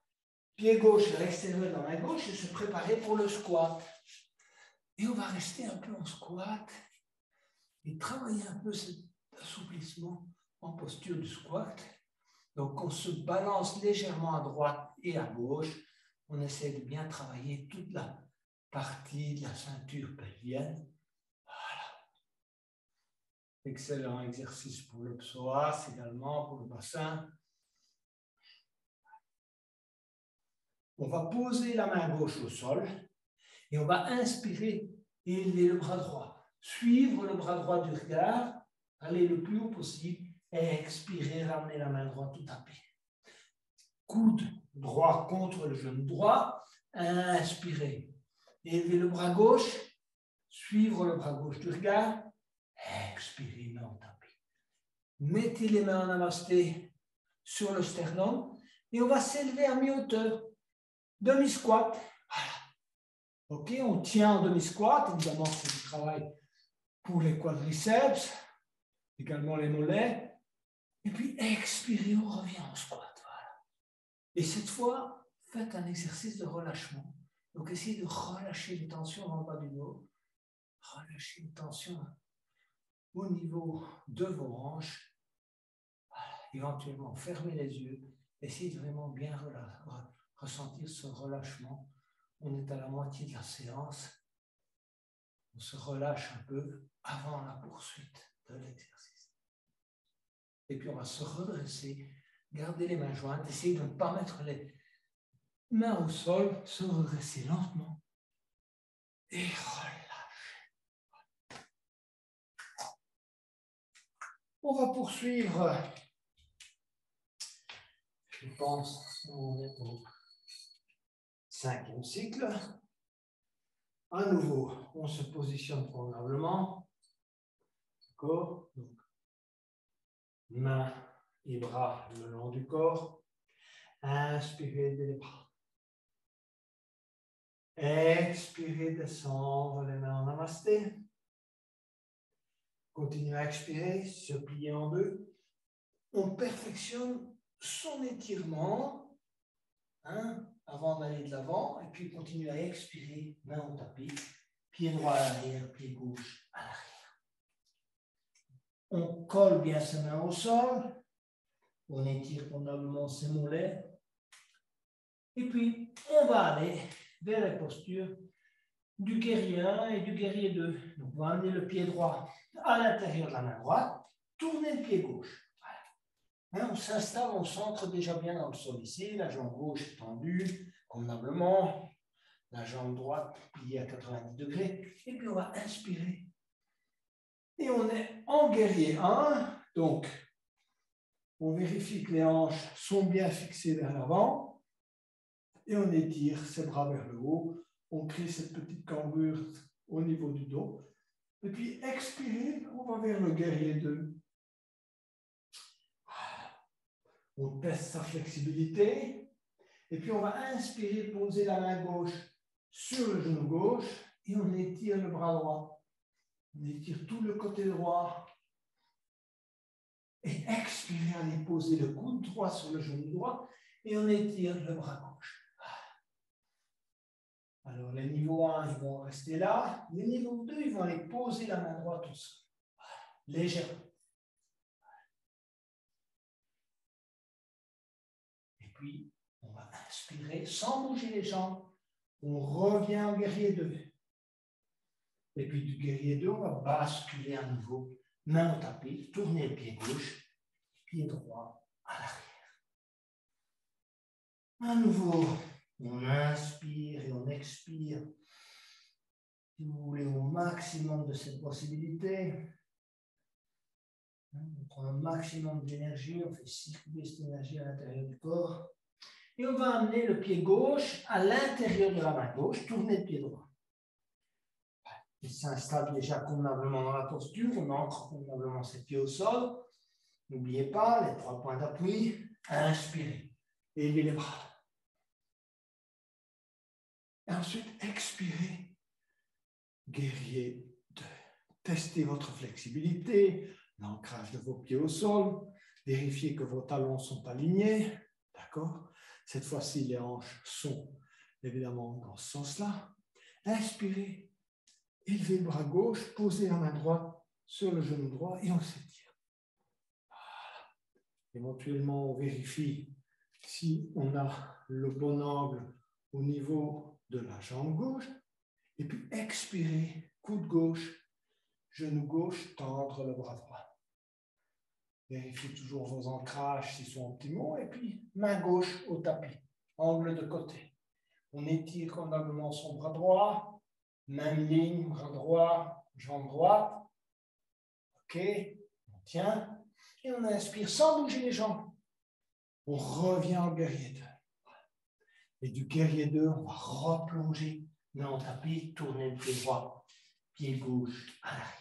pied gauche à l'extérieur de la main gauche et se préparer pour le squat. Et on va rester un peu en squat et travailler un peu cet assouplissement en posture du squat. Donc, on se balance légèrement à droite et à gauche. On essaie de bien travailler toute la partie de la ceinture pelvienne. Voilà. Excellent exercice pour le psoas, également pour le bassin. On va poser la main gauche au sol et on va inspirer et élever le bras droit. Suivre le bras droit du regard, aller le plus haut possible et expirer, ramener la main droite au tapis. Coude droit contre le genou droit, inspirez. Élevez le bras gauche, suivre le bras gauche du regard, expirez, main au tapis. Mettez les mains en namasté sur le sternum et on va s'élever à mi-hauteur. Demi-squat. Voilà. Ok, on tient en demi-squat. Évidemment, c'est du travail pour les quadriceps, également les mollets. Et puis, expirez, on revient en squat. Voilà. Et cette fois, faites un exercice de relâchement. Donc, essayez de relâcher les tensions dans le bas du dos. Relâchez les tensions au niveau de vos hanches. Voilà. Éventuellement, fermez les yeux. Essayez de vraiment bien ressentir ce relâchement. On est à la moitié de la séance. On se relâche un peu avant la poursuite de l'exercice. Et puis on va se redresser, garder les mains jointes, essayer de ne pas mettre les mains au sol, se redresser lentement et relâcher. On va poursuivre. Je pense qu'on est au 5e cycle. À nouveau, on se positionne convenablement. D'accord? Donc, mains et bras le long du corps. Inspirez les bras. Expirez, descendre les mains en namasté. Continuez à expirer, se plier en deux. On perfectionne son étirement hein, avant d'aller de l'avant. Et puis, continuez à expirer, main au tapis. Pied droit à l'arrière, pied gauche à l'arrière. On colle bien ses mains au sol. On étire convenablement ses mollets. Et puis, on va aller vers les postures du guerrier 1 et du guerrier 2. Donc, on va amener le pied droit à l'intérieur de la main droite, tourner le pied gauche. Voilà. Hein, on s'installe, on s'ancre déjà bien dans le sol ici. La jambe gauche est tendue convenablement. La jambe droite pliée à 90 degrés. Et puis, on va inspirer. Et on est en guerrier 1. Donc, on vérifie que les hanches sont bien fixées vers l'avant. Et on étire ses bras vers le haut. On crée cette petite cambrure au niveau du dos. Et puis, expirez, on va vers le guerrier 2. On teste sa flexibilité. Et puis, on va inspirer, poser la main gauche sur le genou gauche. Et on étire le bras droit. On étire tout le côté droit. Et expirez, allez poser le coude droit sur le genou droit. Et on étire le bras gauche. Alors, les niveaux 1, ils vont rester là. Les niveaux 2, ils vont aller poser la main droite au sol. Légèrement. Et puis, on va inspirer sans bouger les jambes. On revient au guerrier 2. Et puis, du guerrier 2, on va basculer à nouveau. Main au tapis, tourner le pied gauche, pied droit à l'arrière. À nouveau, on inspire et on expire. Si vous voulez, au maximum de cette possibilité. On prend un maximum d'énergie, on fait circuler cette énergie à l'intérieur du corps. Et on va amener le pied gauche à l'intérieur de la main gauche, tourner le pied droit. Il s'installe déjà convenablement dans la posture, on ancre convenablement ses pieds au sol. N'oubliez pas les 3 points d'appui. Inspirez, élevez les bras. Et ensuite, expirez, guerrier 2. Testez votre flexibilité, l'ancrage de vos pieds au sol. Vérifiez que vos talons sont alignés. D'accord? Cette fois-ci, les hanches sont évidemment dans ce sens-là. Inspirez, élevez le bras gauche, posez la main droite sur le genou droit et on s'étire. Voilà. Éventuellement, on vérifie si on a le bon angle au niveau de la jambe gauche. Et puis, expirez, coude gauche, genou gauche, tendre le bras droit. Vérifiez toujours vos ancrages s'ils sont optimaux. Et puis, main gauche au tapis, angle de côté. On étire convenablement son bras droit, même ligne, bras droit, jambe droite. OK, on tient. Et on inspire sans bouger les jambes. On revient au guerrier 2. Et du guerrier 2, on va replonger dans le tapis, tourner le pied droit, pied gauche à l'arrière.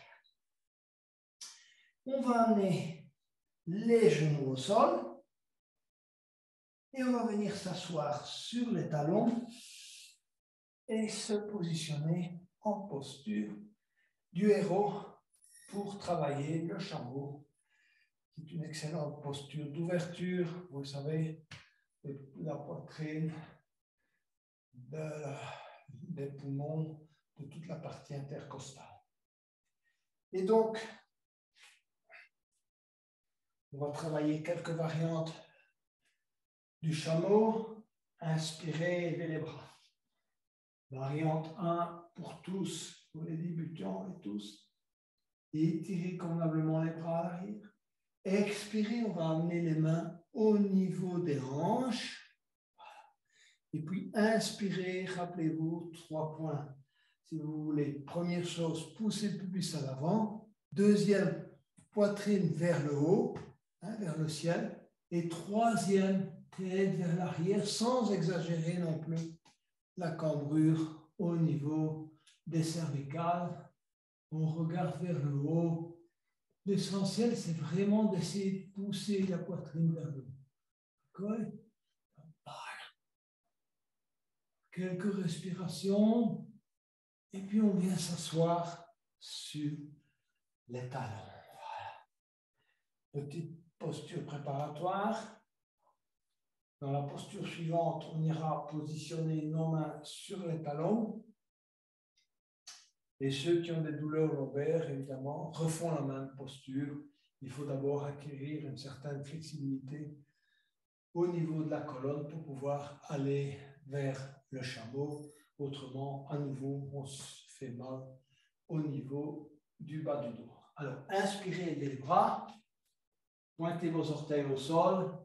On va amener les genoux au sol. Et on va venir s'asseoir sur les talons et se positionner en posture du héros pour travailler le chameau, qui est une excellente posture d'ouverture, vous le savez, de la poitrine, des poumons, de toute la partie intercostale. Et donc, on va travailler quelques variantes du chameau. Inspirez, élevez les bras. Variante 1 pour tous, pour les débutants et tous. Étirez convenablement les bras à l'arrière. Expirez, on va amener les mains au niveau des hanches. Voilà. Et puis inspirez, rappelez-vous, 3 points. Si vous voulez, première chose, poussez le pubis à l'avant. Deuxième, poitrine vers le haut, hein, vers le ciel. Et troisième, tête vers l'arrière, sans exagérer non plus la cambrure au niveau des cervicales. On regarde vers le haut. L'essentiel, c'est vraiment d'essayer de pousser la poitrine vers le haut. D'accord? Voilà. Quelques respirations. Et puis, on vient s'asseoir sur les talons. Voilà. Petite posture préparatoire. Dans la posture suivante, on ira positionner nos mains sur les talons. Et ceux qui ont des douleurs lombaires, évidemment, refont la même posture. Il faut d'abord acquérir une certaine flexibilité au niveau de la colonne pour pouvoir aller vers le chameau. Autrement, à nouveau, on se fait mal au niveau du bas du dos. Alors, inspirez les bras, pointez vos orteils au sol,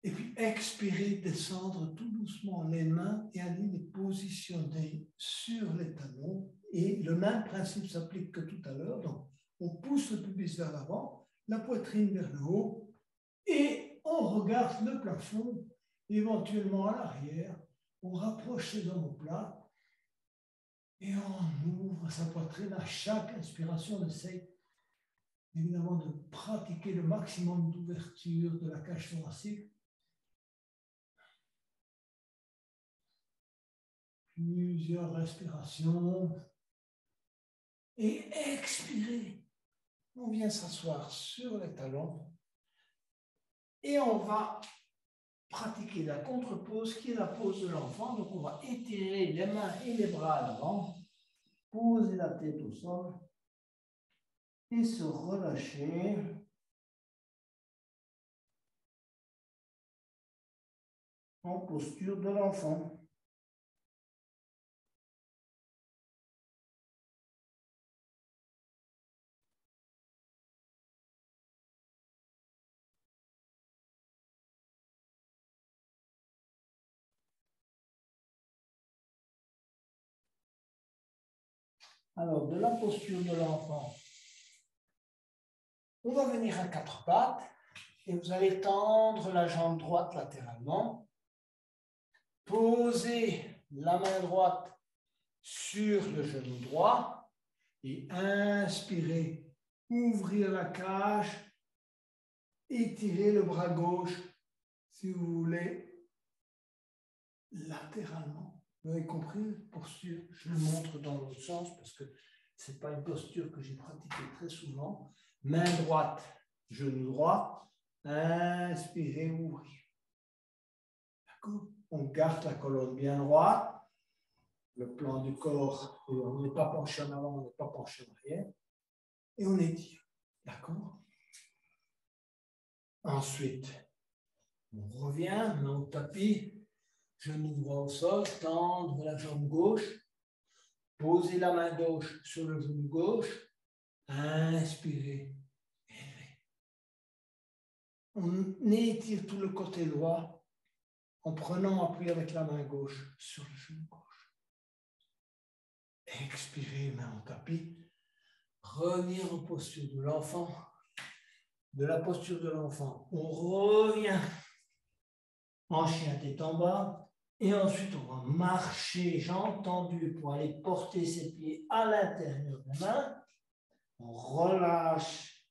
et puis expirez, descendre tout doucement les mains et aller les positionner sur les talons. Et le même principe s'applique que tout à l'heure. Donc, on pousse le pubis vers l'avant, la poitrine vers le haut, et on regarde le plafond, éventuellement à l'arrière. On rapproche les omoplates et on ouvre sa poitrine à chaque inspiration. On essaye évidemment de pratiquer le maximum d'ouverture de la cage thoracique. Plusieurs respirations. Et expirez. On vient s'asseoir sur les talons. Et on va pratiquer la contre-pose qui est la pose de l'enfant. Donc on va étirer les mains et les bras à l'avant. Poser la tête au sol. Et se relâcher. En posture de l'enfant. Alors, de la posture de l'enfant, on va venir à quatre pattes et vous allez tendre la jambe droite latéralement. Poser la main droite sur le genou droit et inspirer, ouvrir la cage, étirer le bras gauche, si vous voulez, latéralement. Vous avez compris, posture, je le montre dans l'autre sens parce que ce n'est pas une posture que j'ai pratiquée très souvent. Main droite, genou droit, inspirez, ouvrez. D'accord? On garde la colonne bien droite, le plan du corps, et on n'est pas penché en avant, on n'est pas penché en arrière, et on étire. D'accord? Ensuite, on revient, main au tapis, genou droit au sol, tendre la jambe gauche, posez la main gauche sur le genou gauche, inspirez, élevez. On étire tout le côté droit en prenant appui avec la main gauche sur le genou gauche. Expirez, main au tapis, revenir en posture de l'enfant. De la posture de l'enfant, on revient en chien tête en bas. Et ensuite, on va marcher jambes tendues pour aller porter ses pieds à l'intérieur des mains. On relâche,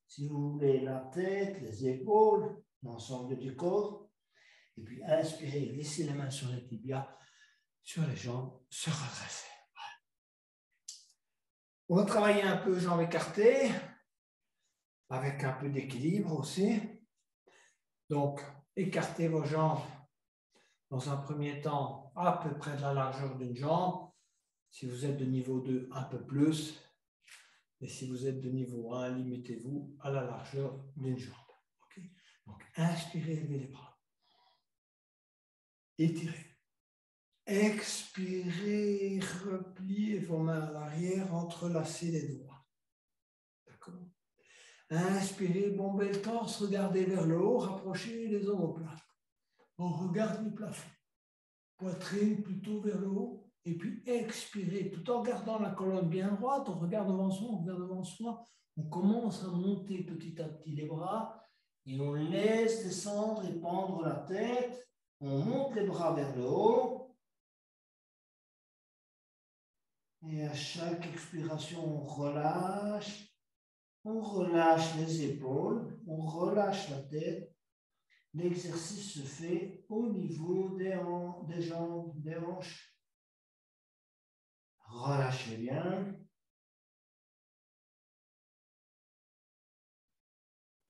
si vous voulez, la tête, les épaules, l'ensemble du corps. Et puis, inspirez, glissez les mains sur les tibias, sur les jambes, se redresser. On va travailler un peu jambes écartées, avec un peu d'équilibre aussi. Donc, écartez vos jambes dans un premier temps à peu près de la largeur d'une jambe. Si vous êtes de niveau 2, un peu plus. Et si vous êtes de niveau 1, limitez-vous à la largeur d'une jambe. Okay? Donc, inspirez, levez les bras. Étirez. Expirez, repliez vos mains à l'arrière, entrelacez les doigts. D'accord? Inspirez, bombez le torse, regardez vers le haut, rapprochez les omoplates. On regarde le plafond. Poitrine plutôt vers le haut. Et puis expirez, tout en gardant la colonne bien droite, on regarde devant soi, on regarde devant soi. On commence à monter petit à petit les bras et on laisse descendre et pendre la tête. On monte les bras vers le haut. Et à chaque expiration, on relâche. On relâche les épaules, on relâche la tête. L'exercice se fait au niveau des jambes, des hanches. Relâchez bien.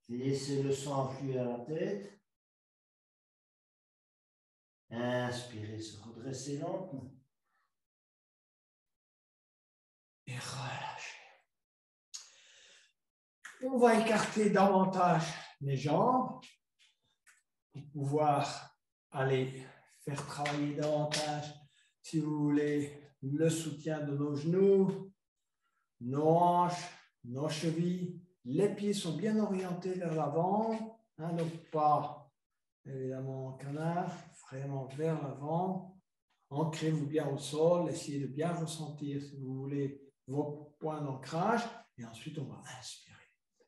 Laissez le sang affluer à la tête. Inspirez, se redresser lentement. Et relâchez. On va écarter davantage les jambes pour pouvoir aller faire travailler davantage, si vous voulez, le soutien de nos genoux, nos hanches, nos chevilles. Les pieds sont bien orientés vers l'avant, hein, donc pas évidemment en canard, vraiment vers l'avant. Ancrez-vous bien au sol, essayez de bien ressentir, si vous voulez, vos points d'ancrage. Et ensuite, on va inspirer.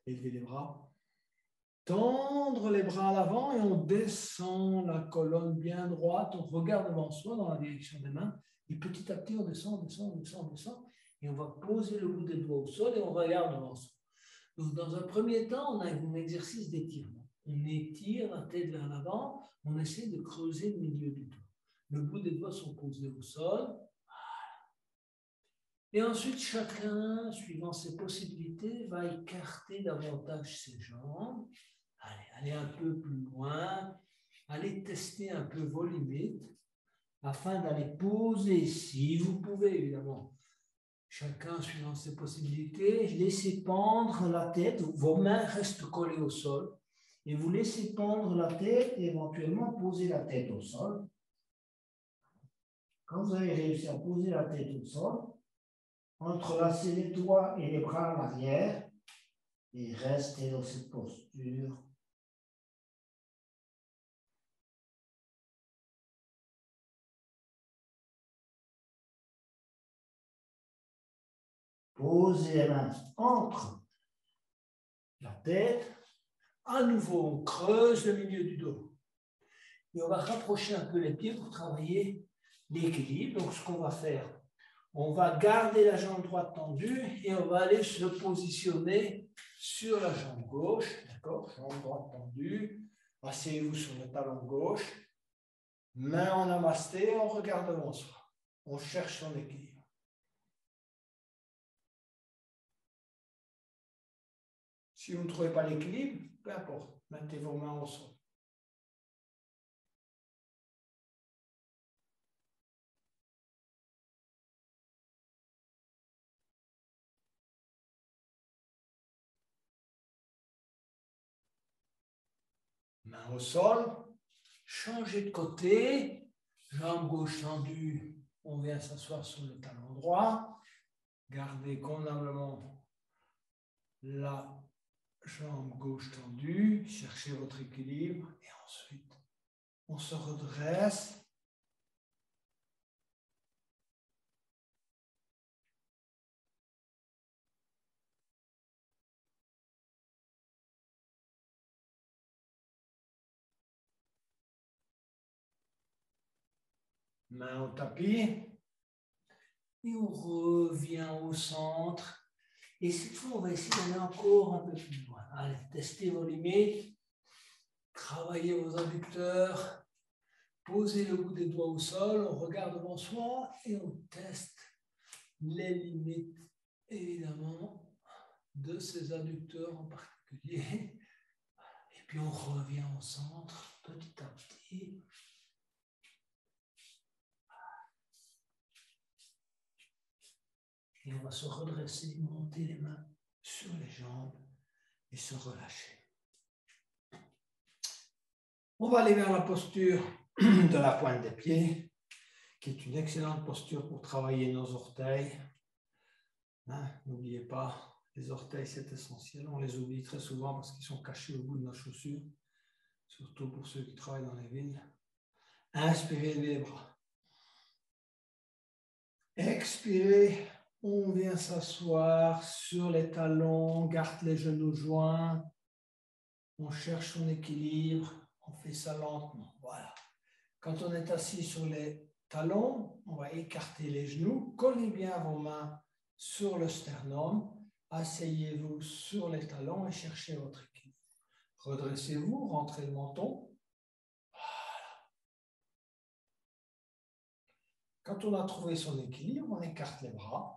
Élever les bras. Tendre les bras à l'avant et on descend la colonne bien droite. On regarde devant soi dans la direction des mains. Et petit à petit, on descend, descend, descend, descend. Et on va poser le bout des doigts au sol et on regarde devant soi. Donc, dans un premier temps, on a un exercice d'étirement. On étire la tête vers l'avant. On essaie de creuser le milieu du dos. Le bout des doigts sont posés au sol. Voilà. Et ensuite, chacun, suivant ses possibilités, va écarter davantage ses jambes. Allez un peu plus loin. Allez tester un peu vos limites afin d'aller poser, si vous pouvez évidemment, chacun suivant ses possibilités, laissez pendre la tête. Vos mains restent collées au sol. Et vous laissez pendre la tête et éventuellement poser la tête au sol. Quand vous avez réussi à poser la tête au sol, entrelacez les doigts et les bras en arrière et restez dans cette posture. Posez les mains entre la tête. À nouveau, on creuse le milieu du dos. Et on va rapprocher un peu les pieds pour travailler l'équilibre. Donc, ce qu'on va faire, on va garder la jambe droite tendue et on va aller se positionner sur la jambe gauche. D'accord? Jambe droite tendue. Asseyez-vous sur le talon gauche. Main en namasté, on regarde devant soi. On cherche son équilibre. Si vous ne trouvez pas l'équilibre, peu importe, mettez vos mains au sol. Main au sol, changez de côté, jambe gauche tendue, on vient s'asseoir sur le talon droit, gardez convenablement la jambe gauche tendue, cherchez votre équilibre et ensuite on se redresse. Main au tapis. Et on revient au centre. Et cette fois, on va essayer d'aller encore un peu plus loin. Allez, testez vos limites. Travaillez vos adducteurs. Posez le bout des doigts au sol. On regarde devant soi et on teste les limites, évidemment, de ces adducteurs en particulier. Et puis on revient au centre petit à petit. Et on va se redresser, monter les mains sur les jambes et se relâcher. On va aller vers la posture de la pointe des pieds, qui est une excellente posture pour travailler nos orteils. Hein, n'oubliez pas, les orteils, c'est essentiel. On les oublie très souvent parce qu'ils sont cachés au bout de nos chaussures, surtout pour ceux qui travaillent dans les villes. Inspirez les bras. Expirez. On vient s'asseoir sur les talons, on garde les genoux joints, on cherche son équilibre, on fait ça lentement. Voilà. Quand on est assis sur les talons, on va écarter les genoux, collez bien vos mains sur le sternum, asseyez-vous sur les talons et cherchez votre équilibre. Redressez-vous, rentrez le menton. Voilà. Quand on a trouvé son équilibre, on écarte les bras.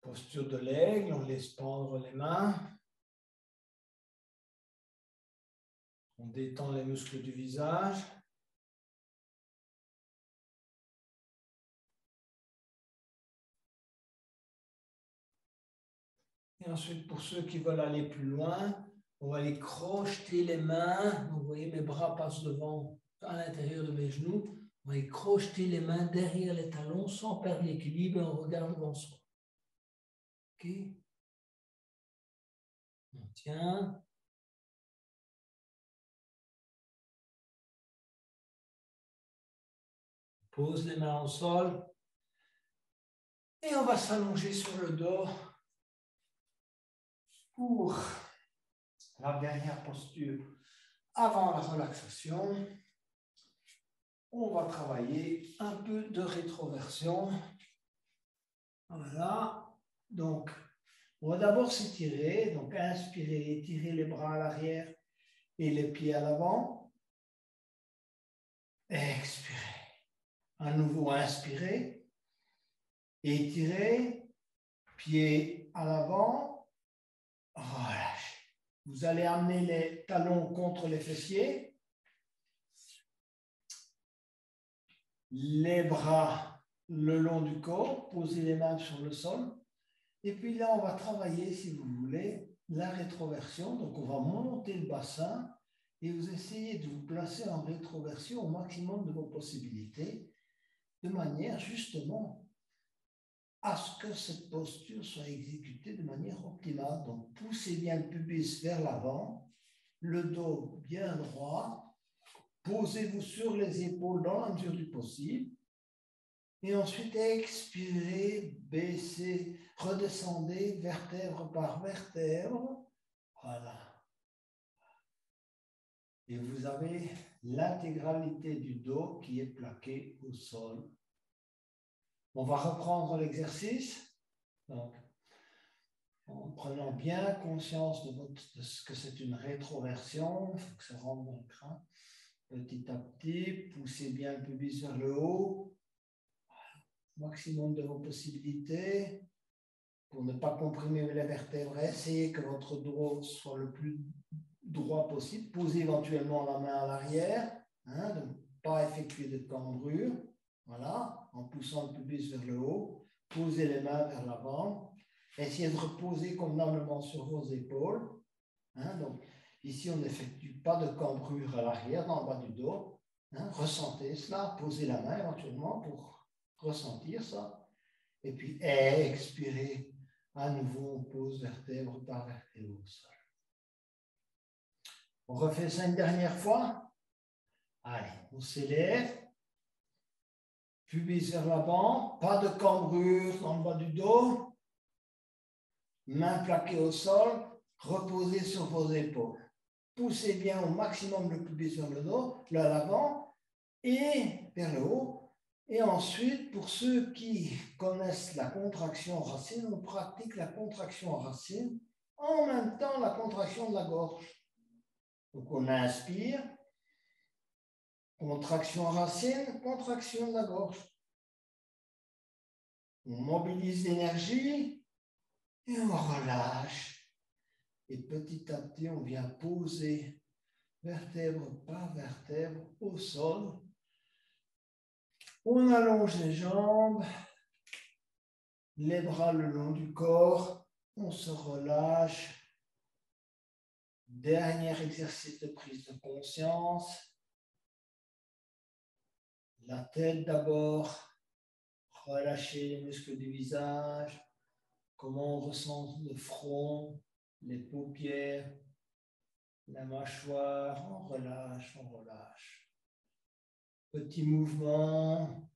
Posture de l'aigle, on laisse pendre les mains. On détend les muscles du visage. Et ensuite, pour ceux qui veulent aller plus loin, on va aller crocheter les mains. Donc, vous voyez, mes bras passent devant, à l'intérieur de mes genoux. On va aller crocheter les mains derrière les talons sans perdre l'équilibre et on regarde devant soi. OK? On tient. Pose les mains au sol. Et on va s'allonger sur le dos pour la dernière posture avant la relaxation. On va travailler un peu de rétroversion. Voilà. Donc, on va d'abord s'étirer. Donc, inspirer, étirer les bras à l'arrière et les pieds à l'avant. Expirer. À nouveau, inspirer. Étirer. Pieds à l'avant. Relâchez. Vous allez amener les talons contre les fessiers. Les bras le long du corps. Posez les mains sur le sol. Et puis là, on va travailler, si vous voulez, la rétroversion. Donc, on va monter le bassin et vous essayez de vous placer en rétroversion au maximum de vos possibilités, de manière justement à ce que cette posture soit exécutée de manière optimale. Donc, poussez bien le pubis vers l'avant, le dos bien droit, posez-vous sur les épaules dans la mesure du possible. Et ensuite, expirez, baissez, redescendez, vertèbre par vertèbre. Voilà. Et vous avez l'intégralité du dos qui est plaqué au sol. On va reprendre l'exercice. Donc, en prenant bien conscience de ce que c'est une rétroversion, il faut que ça rentre dans le crâne. Petit à petit, poussez bien le pubis vers le haut. Maximum de vos possibilités. Pour ne pas comprimer les vertèbres, essayez que votre dos soit le plus droit possible. Posez éventuellement la main à l'arrière, hein, donc pas effectuer de cambrure. Voilà, en poussant le pubis vers le haut. Posez les mains vers l'avant. Essayez de reposer convenablement sur vos épaules. Hein, donc, ici, on n'effectue pas de cambrure à l'arrière, dans le bas du dos. Hein, ressentez cela. Posez la main éventuellement pour ressentir ça. Et puis, expirez. À nouveau, on pose vertèbre par vertèbre au sol. On refait ça une dernière fois. Allez, on s'élève. Pubis vers l'avant. Pas de cambrure dans le bas du dos. Mains plaquées au sol. Reposez sur vos épaules. Poussez bien au maximum le pubis vers le dos, là l'avant et vers le haut. Et ensuite, pour ceux qui connaissent la contraction racine, on pratique la contraction racine en même temps la contraction de la gorge. Donc on inspire, contraction racine, contraction de la gorge. On mobilise l'énergie et on relâche. Et petit à petit, on vient poser vertèbre par vertèbre au sol. On allonge les jambes, les bras le long du corps, on se relâche. Dernier exercice de prise de conscience. La tête d'abord, relâchez les muscles du visage, comment on ressent le front, les paupières, la mâchoire, on relâche, on relâche. Petit mouvement,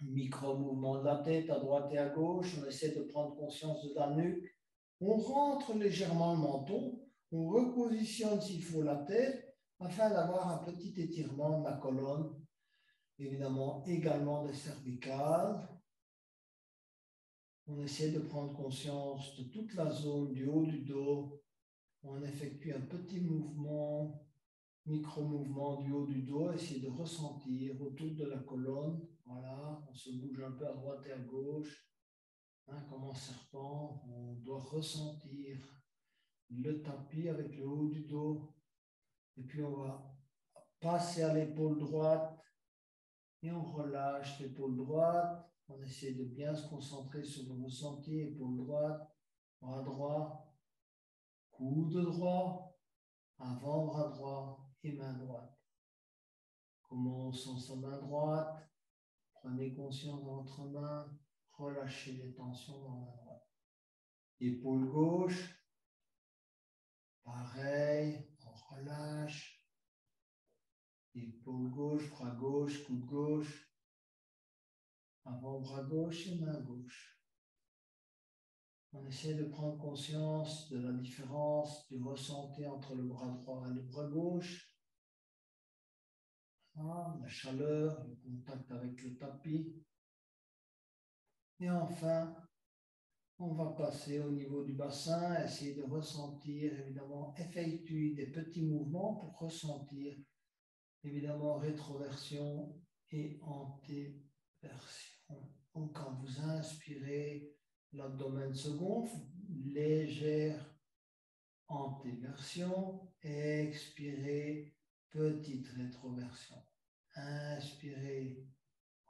micro-mouvement de la tête à droite et à gauche, on essaie de prendre conscience de la nuque, on rentre légèrement le menton, on repositionne s'il faut la tête afin d'avoir un petit étirement de la colonne, évidemment également des cervicales. On essaie de prendre conscience de toute la zone du haut du dos, on effectue un petit mouvement, micro-mouvement du haut du dos, essayer de ressentir autour de la colonne. Voilà, on se bouge un peu à droite et à gauche. Hein, comme un serpent, on doit ressentir le tapis avec le haut du dos. Et puis on va passer à l'épaule droite et on relâche l'épaule droite. On essaie de bien se concentrer sur le ressenti, épaule droite. bras droit, coude droit, avant-bras droit et main droite. Commençons sa main droite. Prenez conscience de votre main. Relâchez les tensions dans la main droite. Épaule gauche. Pareil, on relâche. Épaule gauche, bras gauche, coude gauche. Avant-bras gauche et main gauche. On essaie de prendre conscience de la différence du ressenti entre le bras droit et le bras gauche. La chaleur, le contact avec le tapis. Et enfin, on va passer au niveau du bassin, essayer de ressentir, évidemment, effectuer des petits mouvements pour ressentir, évidemment, rétroversion et antéversion. Donc, quand vous inspirez, l'abdomen se gonfle, légère antéversion, expirez, petite rétroversion. Inspirez,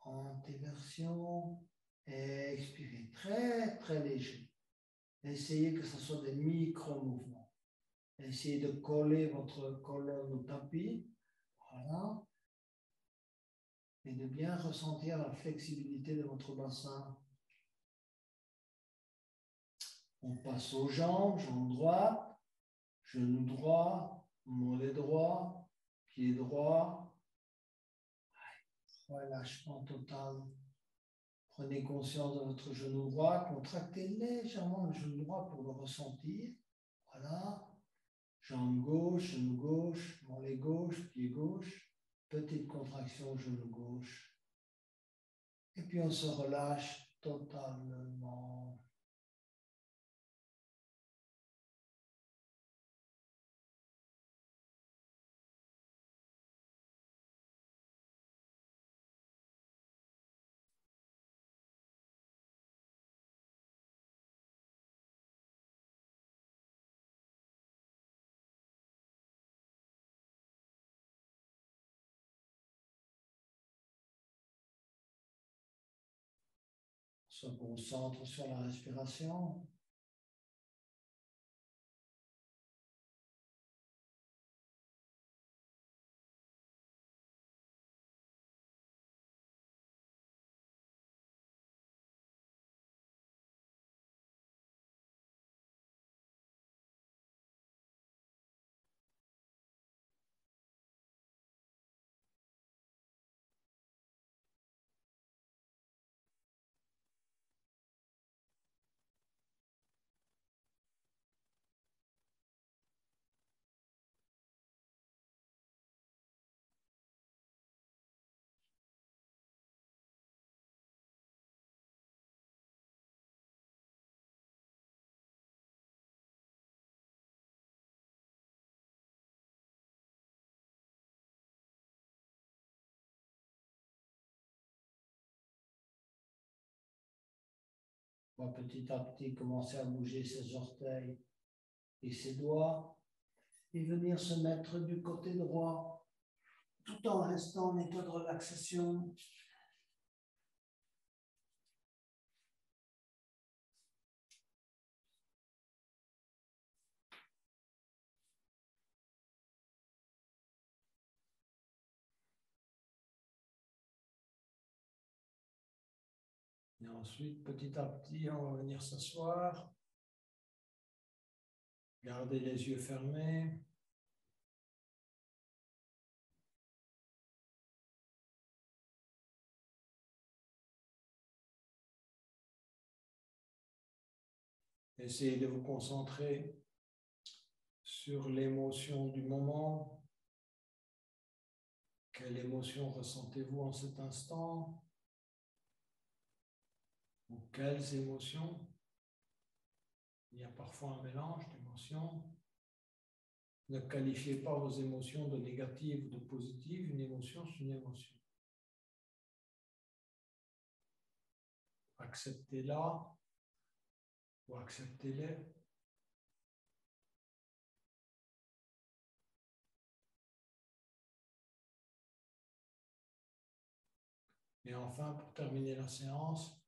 antéversion, expirez, très très léger. Essayez que ce soit des micro-mouvements. Essayez de coller votre colonne au tapis, voilà, et de bien ressentir la flexibilité de votre bassin. On passe aux jambes, jambes droites, genou droit, mollet droit, pied droit. Relâchement total. Prenez conscience de votre genou droit, contractez légèrement le genou droit pour le ressentir. Voilà. Jambe gauche, genou gauche, mollet gauche, pied gauche. Petite contraction, genou gauche. Et puis on se relâche totalement. On se concentre sur la respiration. On va petit à petit commencer à bouger ses orteils et ses doigts et venir se mettre du côté droit tout en restant en état de relaxation. Et ensuite, petit à petit, on va venir s'asseoir. Gardez les yeux fermés. Essayez de vous concentrer sur l'émotion du moment. Quelle émotion ressentez-vous en cet instant? Ou quelles émotions? Il y a parfois un mélange d'émotions. Ne qualifiez pas vos émotions de négatives ou de positives. Une émotion, c'est une émotion. Acceptez-la ou acceptez-les. Et enfin, pour terminer la séance,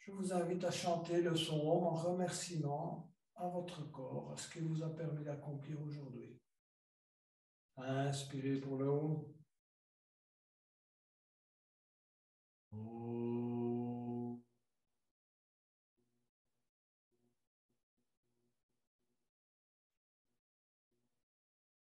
Je vous invite à chanter le psaume en remerciement à votre corps, à ce qu'il vous a permis d'accomplir aujourd'hui. Inspirez pour le haut.